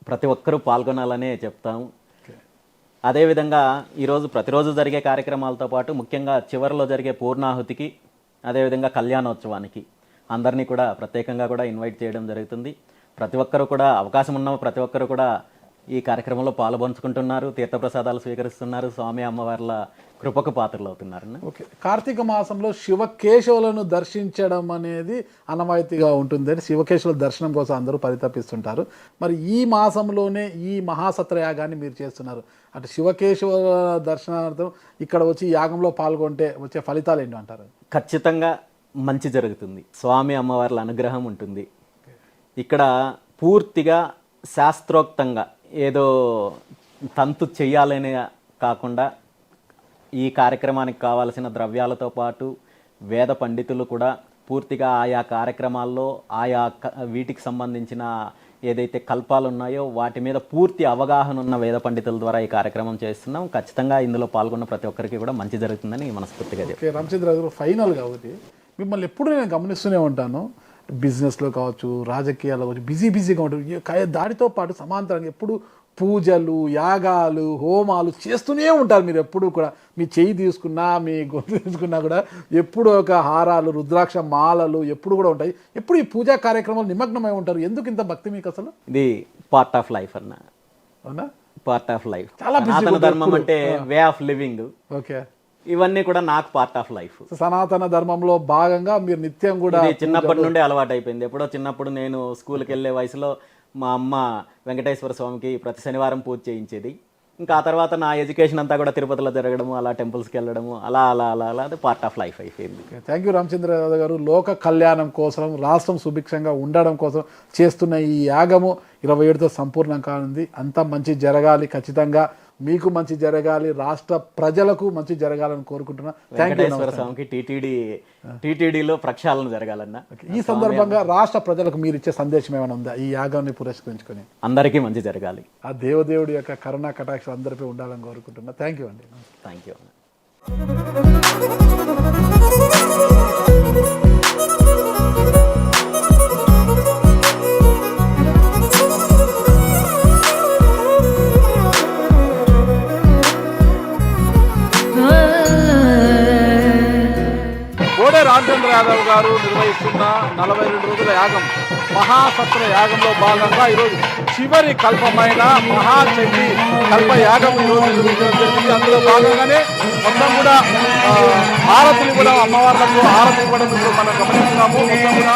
ప్రతి ఒక్కరూ పాల్గొనాలనే చెప్తాము. అదేవిధంగా ఈరోజు ప్రతిరోజు జరిగే కార్యక్రమాలతో పాటు ముఖ్యంగా చివరిలో జరిగే పూర్ణాహుతికి, అదేవిధంగా కళ్యాణోత్సవానికి అందరినీ కూడా ప్రత్యేకంగా కూడా ఇన్వైట్ చేయడం జరుగుతుంది. ప్రతి ఒక్కరు కూడా అవకాశం ఉన్న ప్రతి ఒక్కరు కూడా ఈ కార్యక్రమంలో పాల్పంచుకుంటున్నారు, తీర్థప్రసాదాలు స్వీకరిస్తున్నారు, స్వామి అమ్మవార్ల కృపకు పాత్రలు అవుతున్నారన్న. ఓకే, కార్తీక మాసంలో శివకేశవులను దర్శించడం అనేది అనవాయితీగా ఉంటుంది అని శివకేశవుల దర్శనం కోసం అందరూ పరితపిస్తుంటారు. మరి ఈ మాసంలోనే ఈ మహాసత్రయాగాన్ని మీరు చేస్తున్నారు అంటే శివకేశవ దర్శనార్థం ఇక్కడ వచ్చి యాగంలో పాల్గొంటే వచ్చే ఫలితాలు ఏంటి అంటారు? ఖచ్చితంగా మంచి జరుగుతుంది, స్వామి అమ్మవార్ల అనుగ్రహం ఉంటుంది. ఇక్కడ పూర్తిగా శాస్త్రోక్తంగా ఏదో తంతు చెయ్యాలనే కాకుండా ఈ కార్యక్రమానికి కావాల్సిన ద్రవ్యాలతో పాటు వేద పండితులు కూడా పూర్తిగా ఆయా కార్యక్రమాల్లో ఆయా వీటికి సంబంధించిన ఏదైతే కల్పాలు ఉన్నాయో వాటి మీద పూర్తి అవగాహన ఉన్న వేద పండితుల ద్వారా ఈ కార్యక్రమం చేస్తున్నాం. ఖచ్చితంగా ఇందులో పాల్గొన్న ప్రతి ఒక్కరికి కూడా మంచి జరుగుతుందని మనస్ఫూర్తిగా ఓకే, రామచంద్ర గారు ఫైనల్గా ఒకటి మిమ్మల్ని ఎప్పుడు నేను గమనిస్తూనే ఉంటాను, బిజినెస్లో కావచ్చు, రాజకీయాల్లో కావచ్చు, బిజీగా ఉంటారు. దానితో పాటు సమాంతరంగా ఎప్పుడు పూజలు, యాగాలు, హోమాలు చేస్తూనే ఉంటారు. మీరు ఎప్పుడు కూడా మీ చెయ్యి తీసుకున్నా, మీ గొంతు తీసుకున్నా కూడా ఎప్పుడు ఒక హారాలు, రుద్రాక్ష మాలలు ఎప్పుడు కూడా ఉంటాయి. ఎప్పుడు ఈ పూజా కార్యక్రమాలు నిమగ్నమై ఉంటారు. ఎందుకు ఇంత భక్తి మీకు అసలు? ఇది పార్ట్ ఆఫ్ లైఫ్ అన్న. అవునా? Part of life. చాలా సనాతన ధర్మం అంటే వే ఆఫ్ లివింగ్. ఓకే, ఇవన్నీ కూడా నాకు పార్ట్ ఆఫ్ లైఫ్. సనాతన ధర్మంలో భాగంగా మీరు నిత్యం కూడా చిన్నప్పటి నుండి అలవాటు అయిపోయింది. ఎప్పుడో చిన్నప్పుడు నేను స్కూల్కి వెళ్ళే వయసులో మా అమ్మ వెంకటేశ్వర స్వామికి ప్రతి శనివారం పూజ చేయించేది. ఇంకా ఆ తర్వాత నా ఎడ్యుకేషన్ అంతా కూడా తిరుపతిలో జరగడము, అలా టెంపుల్స్కి వెళ్ళడము, అలా అలా అలా అలా అది పార్ట్ ఆఫ్ లైఫ్ అయిపోయింది. థ్యాంక్ యూ రామచంద్ర యాదవ్ గారు. లోక కళ్యాణం కోసం, రాష్ట్రం సుభిక్షంగా ఉండడం కోసం చేస్తున్న ఈ యాగము 27తో సంపూర్ణం కానుంది. అంతా మంచి జరగాలి, ఖచ్చితంగా మీకు మంచి జరగాలి, రాష్ట్ర ప్రజలకు మంచి జరగాలని కోరుకుంటున్నా. వెంకటేశ్వర స్వామికి టీటీడీలో ప్రక్షాళన జరగాలన్నా. ఈ సందర్భంగా రాష్ట్ర ప్రజలకు మీరు ఇచ్చే సందేశం ఏమైనా ఉందా ఈ యాగాన్ని పురస్కరించుకొని? అందరికీ మంచి జరగాలి, ఆ దేవదేవుడి యొక్క కరుణా కటాక్షం అందరిపై ఉండాలని కోరుకుంటున్నా. థ్యాంక్ యూ అండి. థ్యాంక్ యూ అన్న. కోడే రామచంద్ర యాదవ్ గారు నిర్వహిస్తున్న 42 రోజుల యాగం మహాసత్ర యాగంలో భాగంగా ఈరోజు చివరి కల్పమైన మహాచండి కల్ప యాగం ఈరోజు నిర్వహించడం జరిగింది. అందులో భాగంగానే మొత్తం కూడా హారతులు కూడా అమ్మవార్లకు హారతి ఇవ్వడం మనం గమనిస్తున్నాము. మొత్తం కూడా